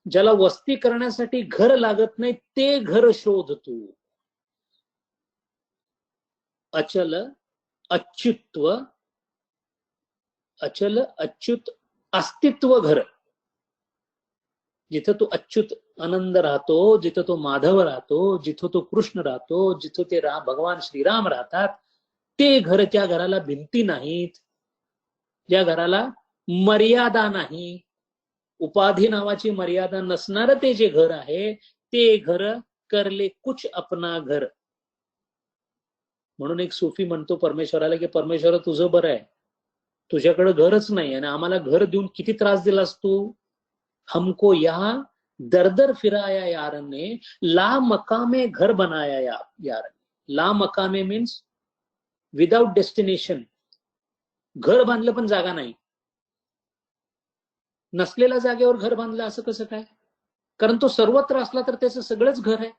ज्याला वस्ती करण्यासाठी घर लागत नाही, ते घर शोध तू. अचल अच्युत्व, अचल अच्युत अस्तित्व घर. जिथं तो अच्युत आनंद राहतो, जिथं तो माधव राहतो, जिथं तो कृष्ण राहतो, जिथं ते भगवान श्रीराम राहतात, ते घर. त्या घराला भिंती नाहीत, ज्या घराला मर्यादा नाही, उपाधी नावाची मर्यादा नसणार ते जे घर आहे, ते घर करले कुछ अपना घर. म्हणून एक सूफी म्हणतो परमेश्वराला की परमेश्वर तुझं बरं आहे, तुझ्याकडे घरच नाही आणि आम्हाला घर देऊन किती त्रास दिलास तू. हमको यहाँ दर दर फिराया यार ने, ला मकामे घर बनाया यार ने. ला मकामे मीन्स विदाउट डेस्टिनेशन. घर बांधलं पण जागा नाही. नसलेल्या जागेवर घर बांधलं असं कसं काय. कारण तो सर्वत्र असला तर त्याचं सगळंच घर आहे.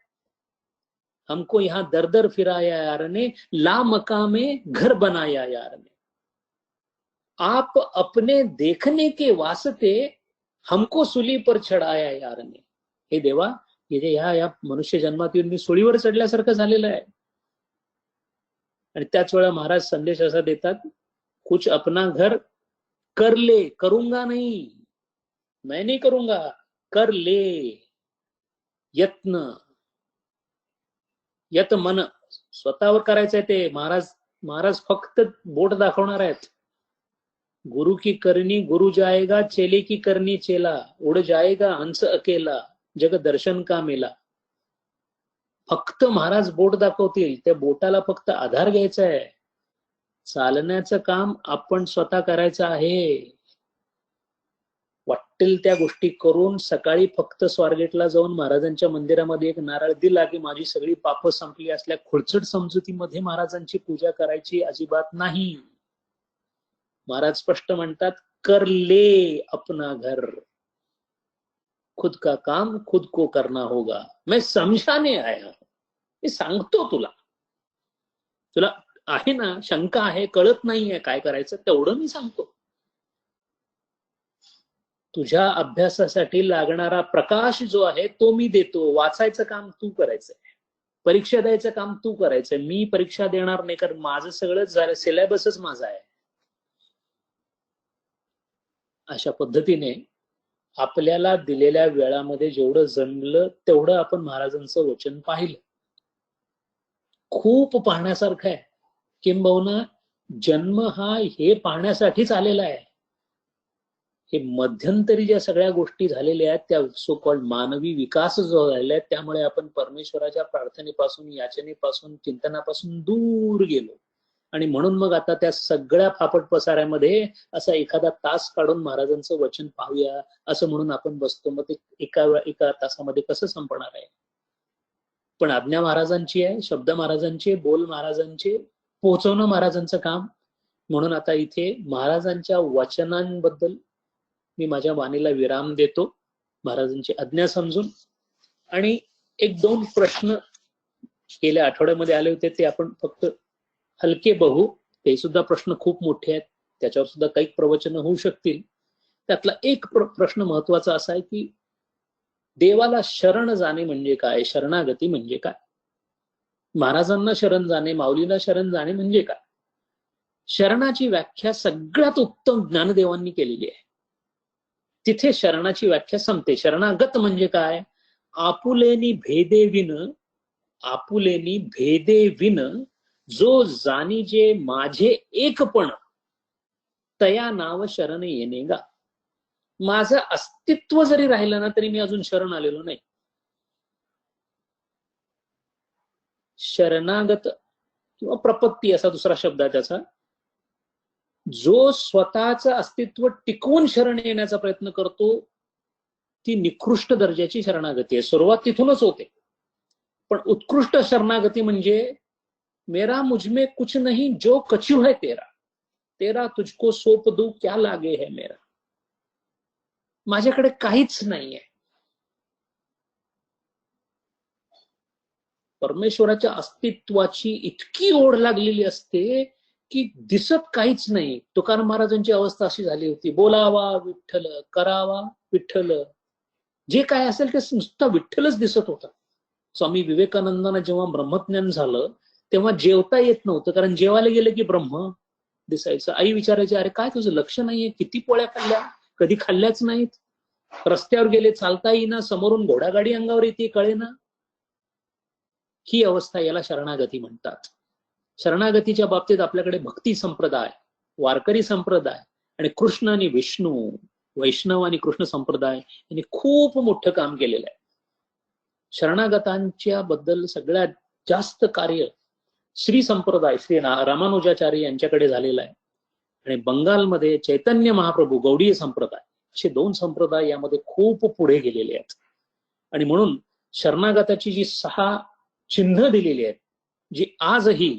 हमको यहाँ दर दर फिराया यार ने, ला मकामे घर बनाया यार ने. आप अपने देखने के वास्ते हमको सुली पर चढाया यार ने. हे देवा, हे या मनुष्य जन्मात येऊन मी सुळीवर चढल्यासारखं झालेलं आहे. आणि त्याच वेळा महाराज संदेश असा देतात, कुछ अपना घर कर ले, करूंगा नहीं, मैं नहीं करूंगा, कर ले. यत्न, यत मन स्वतःवर करायचंय ते. महाराज फक्त बोट दाखवणार आहेत. गुरु की करनी गुरु जाएगा, चेले की करनी चेला, उड़ जाएगा हंस अकेला, जग दर्शन का मेला. फक्त महाराज बोट दाखवतील, त्या बोटाला फक्त आधार घ्यायचा आहे. चालण्याचं काम आपण स्वतः करायचं आहे. वाटेल त्या गोष्टी करून सकाळी फक्त स्वारगेटला जाऊन महाराजांच्या मंदिरामध्ये एक नारळ दिला की माझी सगळी पापं संपली असल्या खुळचट समजुतीमध्ये महाराजांची पूजा करायची अजिबात नाही. महाराज स्पष्ट म्हणतात, कर ले अपना घर, खुद का काम खुद को करना होगा, मैं समझाने आया हूं. मी सांगतो तुला, तुला आहे ना शंका आहे, कळत नाहीये काय करायचं, तेवढं मी सांगतो. तुझ्या अभ्यासासाठी लागणारा प्रकाश जो आहे तो मी देतो, वाचायचं काम तू करायचंय, परीक्षा द्यायचं काम तू करायचंय. मी परीक्षा देणार नाही, कारण माझं सगळंच झालं, सिलेबसच माझा आहे. अशा पद्धतीने आपल्याला दिलेल्या वेळामध्ये जेवढं जमलं तेवढं आपण महाराजांचं वचन पाहिलं. खूप पाहण्यासारखं आहे, किंबहुना जन्म हा हे पाहण्यासाठीच आलेला आहे. हे मध्यंतरी ज्या सगळ्या गोष्टी झालेल्या आहेत त्या सो कॉल्ड मानवी विकास जो झालेला आहे, त्यामुळे आपण परमेश्वराच्या प्रार्थनेपासून, याचनेपासून, चिंतनापासून दूर गेलो. आणि म्हणून मग आता त्या सगळ्या फापट पसाऱ्यामध्ये असा एखादा तास काढून महाराजांचं वचन पाहूया असं म्हणून आपण बसतो. मग ते एका तासामध्ये कसं संपणार आहे? पण आज्ञा महाराजांची आहे, शब्द महाराजांचे, बोल महाराजांचे, पोहोचवणं महाराजांचं काम. म्हणून आता इथे महाराजांच्या वचनांबद्दल मी माझ्या वाणीला विराम देतो, महाराजांची आज्ञा समजून. आणि एक दोन प्रश्न गेल्या आठवड्यामध्ये आले होते, ते आपण फक्त हलके बघू. ते सुद्धा प्रश्न खूप मोठे आहेत, त्याच्यावर सुद्धा काही प्रवचन होऊ शकतील. त्यातला एक प्रश्न महत्वाचा असा आहे की देवाला शरण जाणे म्हणजे काय, शरणागती म्हणजे काय? महाराजांना शरण जाणे, माऊलीला शरण जाणे म्हणजे काय? शरणाची व्याख्या सगळ्यात उत्तम ज्ञानदेवांनी केलेली आहे. तिथे शरणाची व्याख्या संपते. शरणागत म्हणजे काय? आपुलेनी भेदे विन, आपुलेनी भेदे विन जो जाणीजे माझे एकपण, तया नाव शरण येणे गा. माझं अस्तित्व जरी राहिलं ना तरी मी अजून शरण आलेलो नाही. शरणागत किंवा प्रपत्ती असा दुसरा शब्द आहे त्याचा, जो स्वतःचं अस्तित्व टिकवून शरण येण्याचा प्रयत्न करतो, ती निकृष्ट दर्जाची शरणागती आहे. सुरुवात तिथूनच होते. पण उत्कृष्ट शरणागती म्हणजे मेरा मुझमें कुछ नहीं जो कछु है तेरा, तेरा तुझको सौंप दूं क्या लागे है मेरा. माझ्याकडे काहीच नाहीये. परमेश्वराच्या अस्तित्वाची इतकी ओढ लागलेली असते की दिसत काहीच नाही. तुकाराम महाराजांची अवस्था अशी झाली होती, बोलावा विठ्ठल, करावा विठ्ठल, जे काय असेल ते नुसतं विठ्ठलच दिसत होता. स्वामी विवेकानंदांना जेव्हा ब्रह्मज्ञान झालं तेव्हा जेवता येत नव्हतं, कारण जेवायला गेलं की ब्रह्म दिसायचं. आई विचारायची, अरे काय तुझं लक्ष नाहीये, किती पोळ्या खाल्ल्या, कधी खाल्ल्याच नाहीत, रस्त्यावर गेले चालता येईना, समोरून घोडागाडी अंगावर येते कळेना. ही अवस्था, याला शरणागती म्हणतात. शरणागतीच्या बाबतीत आपल्याकडे भक्ती संप्रदाय, वारकरी संप्रदाय आणि कृष्ण आणि विष्णू, वैष्णव आणि कृष्ण संप्रदाय यांनी खूप मोठं काम केलेलं आहे. शरणागतांच्या बद्दल सगळ्यात जास्त कार्य श्री संप्रदाय, श्री रामानुजाचार्य यांच्याकडे झालेलं आहे. आणि बंगालमध्ये चैतन्य महाप्रभू, गौडीय संप्रदाय, असे दोन संप्रदाय यामध्ये खूप पुढे गेलेले आहेत. आणि म्हणून शरणागताची जी 6 चिन्ह दिलेली आहेत, जी आजही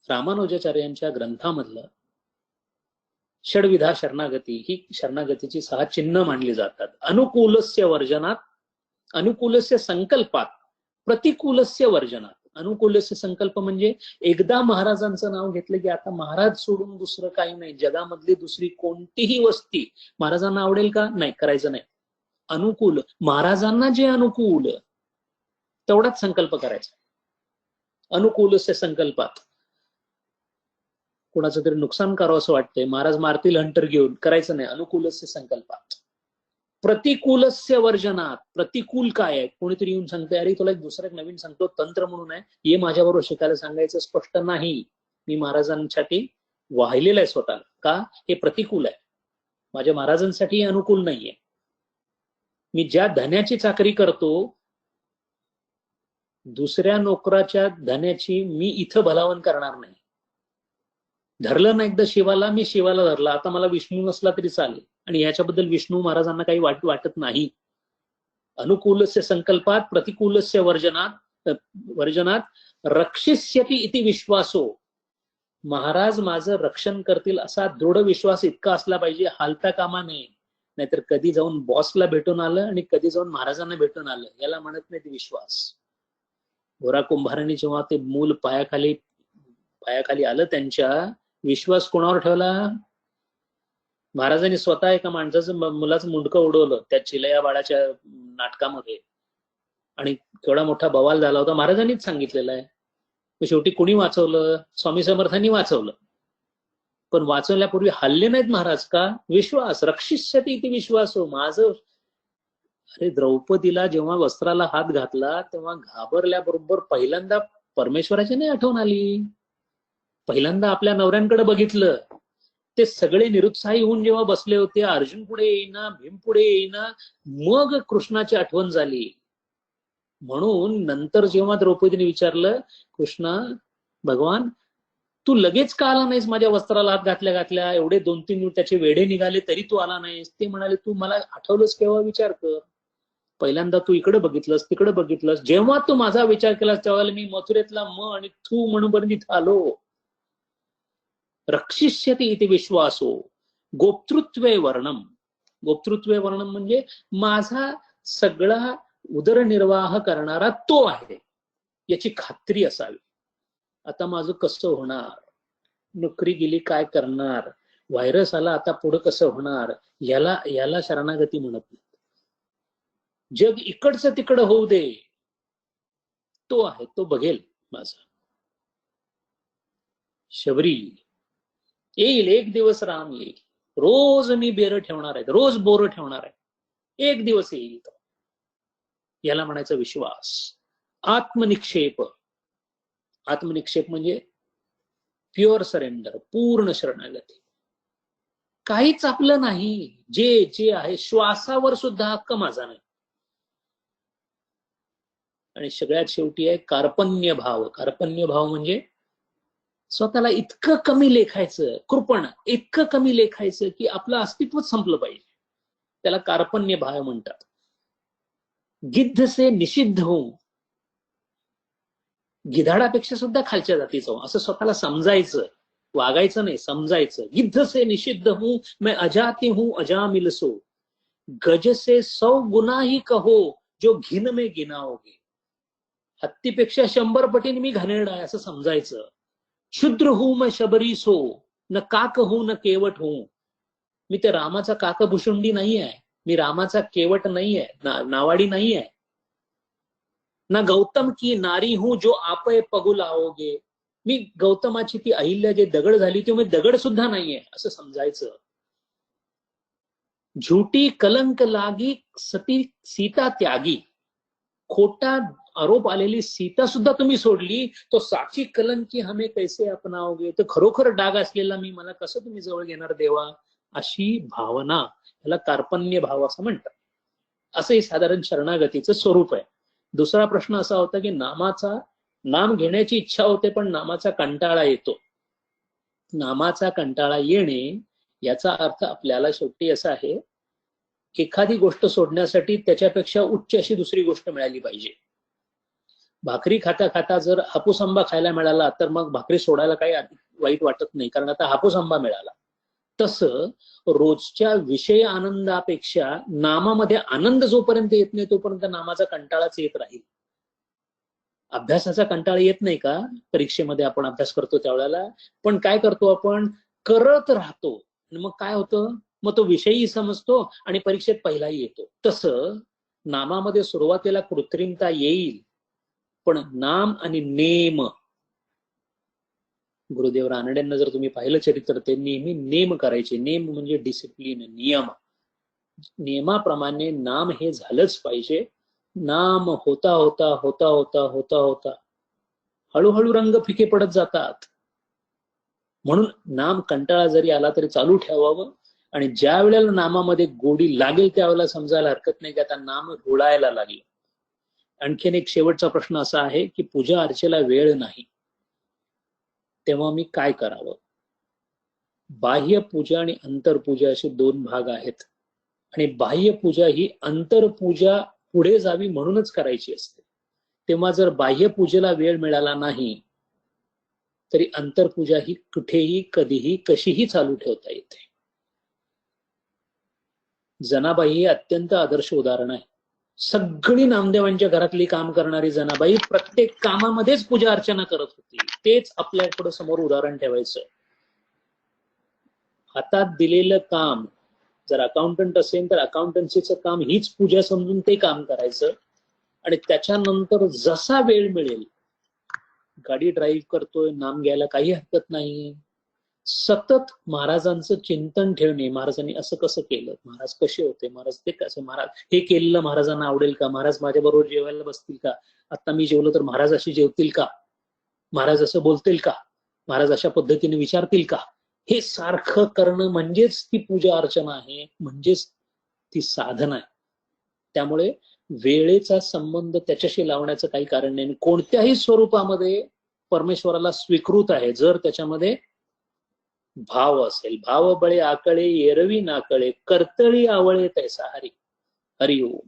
रामानुजाचार्यांच्या ग्रंथामधलं षडविधा शरणागती, ही शरणागतीची 6 चिन्ह मानली जातात. अनुकूलस्य वर्जनात, अनुकूलस्य संकल्पात, प्रतिकूलस्य वर्जनात. अनुकूलस्य संकल्प म्हणजे एकदा महाराजांचं नाव घेतलं की आता महाराज सोडून दुसरं काही नाही, जगामधली दुसरी कोणतीही वस्ती महाराजांना आवडेल का? नाही, करायचं नाही. अनुकूल, महाराजांना जे अनुकूल तेवढाच संकल्प करायचा. अनुकूलस्य संकल्पात. कुणाचं तरी नुकसान करावं असं वाटतंय, महाराज मारतील हंटर घेऊन, करायचं नाही. अनुकूलस्य संकल्पात. प्रतिकूलस्य वर्जनात. प्रतिकूल काय आहे? कोणीतरी येऊन सांगते, अरे तुला एक दुसरं एक नवीन सांगतो, तंत्र म्हणून आहे, ये माझ्याबरोबर शिकायला, सांगायचं स्पष्ट नाही. मी महाराजांसाठी वाहिलेलं आहे स्वतःला. का? हे प्रतिकूल आहे, माझ्या महाराजांसाठी हे अनुकूल नाहीये. मी ज्या धन्याची चाकरी करतो, दुसऱ्या नोकराच्या धन्याची मी इथं भलावण करणार नाही. धरलं ना एकदा शिवाला, मी शिवाला धरला, आता मला विष्णू नसला तरी चालेल. आणि याच्याबद्दल विष्णू महाराजांना काही वाटत नाही. अनुकूलस्य संकल्पात, प्रतिकूलस्य वर्जनात, वर्जनात रक्षिष्यति इति विश्वासो. महाराज माझं रक्षण करतील असा दृढ विश्वास इतका असला पाहिजे, हालता कामा नये. नाहीतर कधी जाऊन बॉसला भेटून आलं आणि कधी जाऊन महाराजांना भेटून आलं, याला म्हणत नाहीत विश्वास. गोरा कुंभारांनी जेव्हा ते मूल पायाखाली आलं त्यांच्या, विश्वास कोणावर ठेवला? महाराजांनी स्वतः एका माणसाचं मुलाचं मुंडकं उडवलं त्या चिलया बाळाच्या नाटकामध्ये, आणि केवढा मोठा बवाल झाला होता. महाराजांनीच सांगितलेलं आहे. शेवटी कुणी वाचवलं? स्वामी समर्थांनी वाचवलं. पण वाचवल्यापूर्वी हल्ले नाहीत महाराज का? विश्वास. रक्षिष्यति इति विश्वासो. माझं, अरे द्रौपदीला जेव्हा वस्त्राला हात घातला तेव्हा घाबरल्याबरोबर पहिल्यांदा परमेश्वराची नाही आठवण आली, पहिल्यांदा आपल्या नवऱ्यांकडे बघितलं. ते सगळे निरुत्साही होऊन जेव्हा बसले होते, अर्जुन पुढे येईना, भीम पुढे येईना, मग कृष्णाची आठवण झाली. म्हणून नंतर जेव्हा द्रौपदीने विचारलं, कृष्णा भगवान तू लगेच का आला नाहीस? माझ्या वस्त्राला हात घातल्या घातल्या एवढे 2-3 दिवस त्याचे वेढे निघाले तरी तू आला नाहीस. ते म्हणाले, तू मला आठवलंस केव्हा? विचार कर. पहिल्यांदा तू इकडे बघितलंस, तिकडे बघितलंस, जेव्हा तू माझा विचार केलास तेव्हा मी मथुरेतला म आणि तू म्हणून इथं आलो. रक्षिष्यति इति विश्वासो गोप्तृत्वे वर्णम. गोप्तृत्वे वर्णम म्हणजे माझा सगळा उदरनिर्वाह करणारा तो आहे, याची खात्री असावी. आता माझं कसं होणार? नोकरी गेली काय करणार? व्हायरस आला आता पुढे कसं होणार? याला शरणागती म्हणत नाही. जग इकडचं तिकडं होऊ दे, तो आहे, तो बघेल माझा. शबरी येईल, एक दिवस राम येईल. रोज मी बेरं ठेवणार आहे, रोज बोरं ठेवणार आहे, एक दिवस येईल तो. याला म्हणायचा विश्वास. आत्मनिक्षेप. आत्मनिक्षेप म्हणजे प्युअर सरेंडर, पूर्ण शरणागती. काहीच आपलं नाही, जे आहे श्वासावर सुद्धा हक्क माझा नाही. आणि सगळ्यात शेवटी आहे कार्पण्य भाव. कार्पण्य भाव म्हणजे स्वतःला इतकं कमी लेखायचं, कृपण इतकं कमी लेखायचं की आपलं अस्तित्वच संपलं पाहिजे. त्याला कार्पण्य भाव म्हणतात. गिद्ध से निषिद्ध होऊन, गिधाडापेक्षा सुद्धा खालच्या जातीचं हो असं स्वतःला समजायचं. वागायचं नाही, समजायचं. गिद्ध से निषिद्ध हूं मैं अजाती हूं अजामिल सो, गज से 100 गुना ही कहो जो घिन में गिनाओगे. हत्तीपेक्षा 100 पटीने मी घाणेरडा आहे असं समजायचं. क्षुद्र हूं मैं शबरी सो, न काक हूं न केवट हूं. मी ते रामाचा काकभुशुंडी नाही आहे, मी रामाचा केवट नाही आहे, नावाडी नाही आहे. ना गौतम की नारी हूं जो आपे पगु लाओगे. मी गौतमाची ती अहिल्या जे दगड झाली ती मी दगड सुद्धा नाहीये असं समजायचं. झूठी कलंक लागी सती सीता त्यागी. खोटा आरोप आलेली सीता सुद्धा तुम्ही सोडली, तो साक्षी कलंकी हमें कैसे अपनाओगे. तर खरोखर डाग असलेला मी मला कसं तुम्ही जवळ घेणार देवा, अशी भावना, याला कार्पण्य भाव असं म्हणतात. असं हे साधारण शरणागतीचं स्वरूप आहे. दुसरा प्रश्न असा होता की नाम घेण्याची इच्छा होते पण नामाचा कंटाळा येतो. नामाचा कंटाळा येणे याचा अर्थ आपल्याला शेवटी असा आहे, एखादी गोष्ट सोडण्यासाठी त्याच्यापेक्षा उच्च अशी दुसरी गोष्ट मिळाली पाहिजे. भाकरी खाता खाता जर हापूस आंबा खायला मिळाला तर मग भाकरी सोडायला काही वाईट वाटत नाही, कारण आता हापूस आंबा मिळाला. तसं रोजच्या विषय आनंदापेक्षा नामामध्ये आनंद जोपर्यंत येत नाही तोपर्यंत नामाचा कंटाळाच येत राहील. अभ्यासाचा कंटाळा येत नाही का? परीक्षेमध्ये आपण अभ्यास करतो त्यावेळेला, पण काय करतो आपण? करत राहतो. मग काय होतं? मग तो विषयही समजतो आणि परीक्षेत पहिलाही येतो. तसं नामामध्ये सुरुवातीला कृत्रिमता येईल, पण नाम आणि नेम, गुरुदेव रानड्यांना जर तुम्ही पाहिलं चरित्र, ते नेहमी नेम करायचे. नेम म्हणजे डिसिप्लिन, नियम. नियमाप्रमाणे नाम हे झालंच पाहिजे. नाम होता होता होता होता होता होता हळूहळू रंग फिके पडत जातात. म्हणून नाम कंटाळा जरी आला तरी चालू ठेवावं, आणि ज्या वेळेला नामामध्ये गोडी लागेल त्यावेळेला समजायला हरकत नाही की आता नाम रुळायला लागले. आणखीन एक शेवटचा प्रश्न असा आहे की पूजा अर्चेला वेळ नाही, तेव्हा मी काय करावं? बाह्य पूजा आणि अंतरपूजा असे 2 भाग आहेत, आणि बाह्य पूजा ही अंतरपूजा पुढे जावी म्हणूनच करायची असते. तेव्हा जर बाह्य पूजेला वेळ मिळाला नाही तरी अंतरपूजा ही कुठेही कधीही कशीही चालू ठेवता येते. जनाबाई हे अत्यंत आदर्श उदाहरण आहे. सगळी नामदेवांच्या घरातली काम करणारी जनाबाई प्रत्येक कामामध्येच पूजा अर्चना करत होती. तेच आपल्या पुढे समोर उदाहरण ठेवायचं. हातात दिलेलं काम, जर अकाउंटंट असेल तर अकाउंटन्सीचं काम हीच पूजा समजून ते काम करायचं. आणि त्याच्यानंतर जसा वेळ मिळेल, गाडी ड्राईव्ह करतोय, नाम घ्यायला काही हरकत नाही, सतत महाराजांचं चिंतन ठेवणे. महाराजांनी असं कसं केलं, महाराज कसे होते, महाराज ते कसे, महाराज हे केलेलं महाराजांना आवडेल का, महाराज माझ्या बरोबर जेवायला बसतील का, आता मी जेवलो तर महाराज अशी जेवतील का, महाराज असं बोलतील का, महाराज अशा पद्धतीने विचारतील का, हे सारखं करणं म्हणजेच ती पूजा अर्चना आहे, म्हणजेच ती साधना आहे. त्यामुळे वेळेचा संबंध त्याच्याशी लावण्याचं काही कारण नाही. कोणत्याही स्वरूपामध्ये परमेश्वराला स्वीकृत आहे जर त्याच्यामध्ये भाव असेल. भाव बळे आकळे एरवी नाकळे, कर्तळी आवळे तैसा हरी. हरि ओम.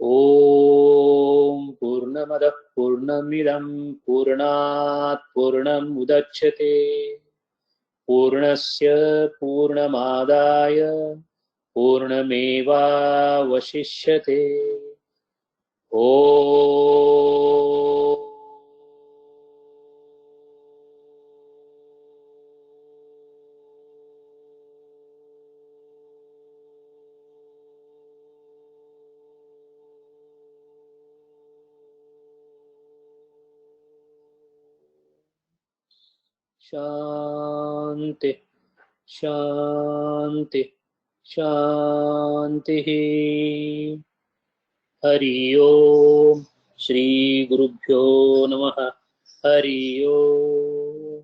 ओम पूर्णमद पूर्णमिदं पूर्णात् पूर्णमुदच्यते पूर्णस्य पूर्णमादाय पूर्णमेवावशिष्यते. ओम. शांति शांति शांति. हरि ओम. श्री गुरुभ्यो नमः. हरि ओम.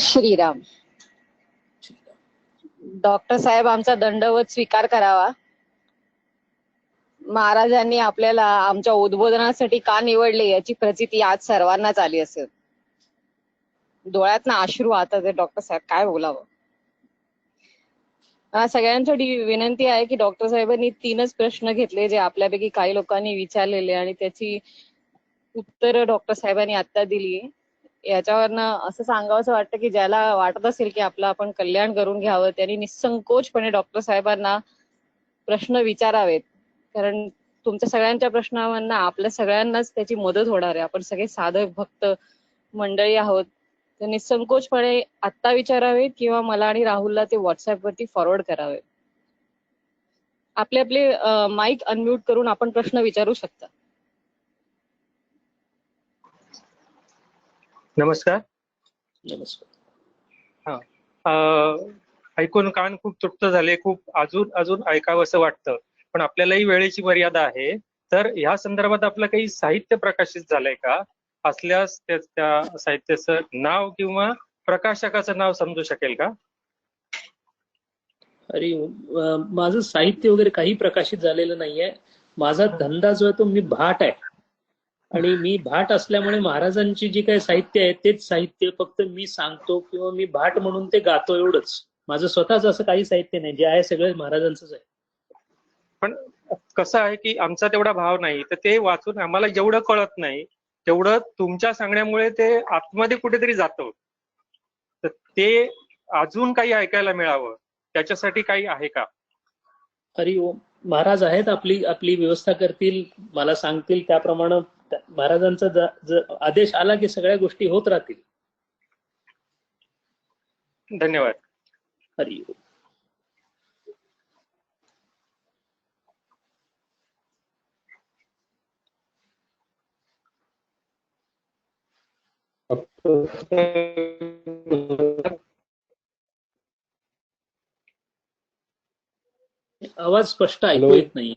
श्रीराम. डॉक्टर साहेब, आमचा दंडवत स्वीकार करावा. महाराजांनी आपल्याला आमच्या उद्बोधनासाठी का निवडले याची प्रचिती आज सर्वांनाच आली असेल. डोळ्यातनं अश्रू आता ते डॉक्टर साहेब काय बोलावं. सगळ्यांसाठी विनंती आहे की डॉक्टर साहेबांनी 3च प्रश्न घेतले जे आपल्यापैकी काही लोकांनी विचारलेले आणि त्याची उत्तर डॉक्टर साहेबांनी आता दिली. याच्यावरनं असं सांगावंसं वाटतं की ज्याला वाटत असेल की आपलं आपण कल्याण करून घ्यावं त्यांनी निसंकोचपणे डॉक्टर साहेबांना प्रश्न विचारावेत. कारण तुमच्या सगळ्यांच्या प्रश्नांना आपल्या सगळ्यांनाच त्याची मदत होणार आहे. आपण सगळे साधक भक्त मंडळी आहोत. तर निसंकोचपणे आत्ता विचारावेत किंवा मला आणि राहुलला ते व्हॉट्सअपवरती फॉरवर्ड करावे. आपले आपले माईक अनम्यूट करून आपण प्रश्न विचारू शकता. नमस्कार. नमस्कार. ऐकून कान खूप तृप्त झाले. खूप अजून ऐकावं असं वाटतं, पण आपल्यालाही वेळेची मर्यादा आहे. तर ह्या संदर्भात आपलं काही साहित्य प्रकाशित झालंय का? असल्यास त्या साहित्याचं नाव किंवा प्रकाशकाचं नाव समजू शकेल का? अरे, माझं साहित्य वगैरे काही प्रकाशित झालेलं नाहीये. माझा धंदा जो आहे तो मी भाट आहे आणि मी भाट असल्यामुळे महाराजांची जी काही साहित्य आहे तेच साहित्य फक्त मी सांगतो किंवा मी भाट म्हणून ते गातो एवढंच. माझं स्वतःच असं काही साहित्य नाही. जे आहे सगळं महाराजांचंच आहे. पण कसं आहे की आमचा तेवढा भाव नाही, तर ते वाचून आम्हाला जेवढं कळत नाही तेवढं तुमच्या सांगण्यामुळे ते आतमध्ये कुठेतरी जातं. तर ते अजून काही ऐकायला मिळावं त्याच्यासाठी काही आहे का? हरि ओम. महाराज आहेत, आपली व्यवस्था करतील, मला सांगतील त्याप्रमाणे महाराजांचा आदेश आला की सगळ्या गोष्टी होत राहतील. धन्यवाद. हरि ओम. आवाज स्पष्ट ऐकू येत नाही.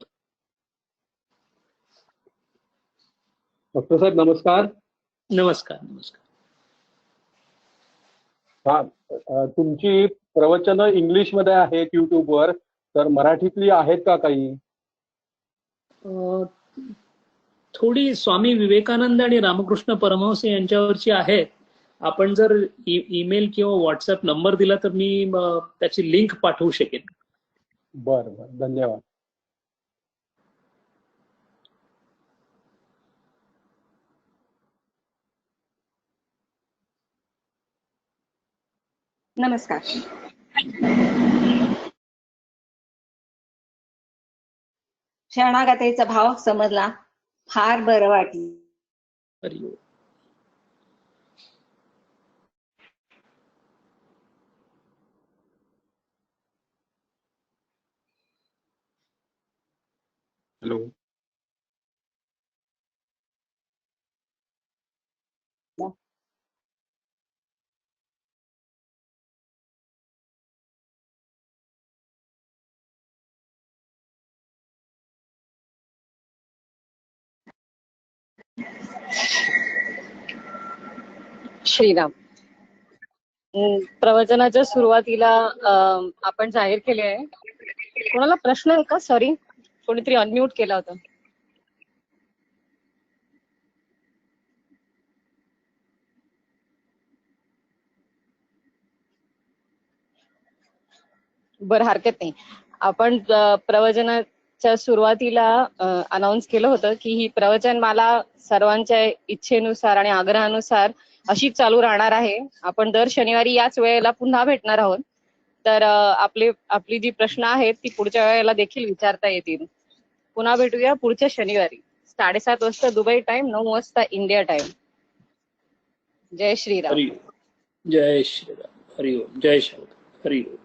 डॉक्टर साहेब नमस्कार. नमस्कार. नमस्कार. हा, तुमची प्रवचनं इंग्लिश मध्ये आहेत युट्यूबवर, तर मराठीतली आहेत का काही? थोडी स्वामी विवेकानंद आणि रामकृष्ण परमहंस यांच्यावरची आहेत. आपण जर ईमेल किंवा व्हॉट्सअप नंबर दिला तर मी त्याची लिंक पाठवू शकेन. बरं बरं, धन्यवाद. नमस्कार. शरणागतीचा भाव समजला, फार बरं वाटलं. हरिओम. हॅलो. श्रीराम. प्रवचनाच्या सुरुवातीला आपण जाहीर केले आहे. कोणाला प्रश्न आहे का? सॉरी, कोणीतरी अनम्यूट केला होता. बरं, हरकत नाही. आपण प्रवचनाच्या सुरुवातीला अनाऊन्स केलं होतं की ही प्रवचनमाला सर्वांच्या इच्छेनुसार आणि आग्रहानुसार अशीच चालू राहणार आहे. आपण दर शनिवारी याच वेळेला पुन्हा भेटणार आहोत. तर आपली जी प्रश्न आहेत ती पुढच्या वेळेला देखील विचारता येतील. पुन्हा भेटूया पुढच्या शनिवारी 7:30 वाजता दुबई टाइम, 9 वाजता इंडिया टाइम. जय श्रीराम. हरिओम. जय श्रीराम. हरिओम. जय श्रीराम. हरिओम.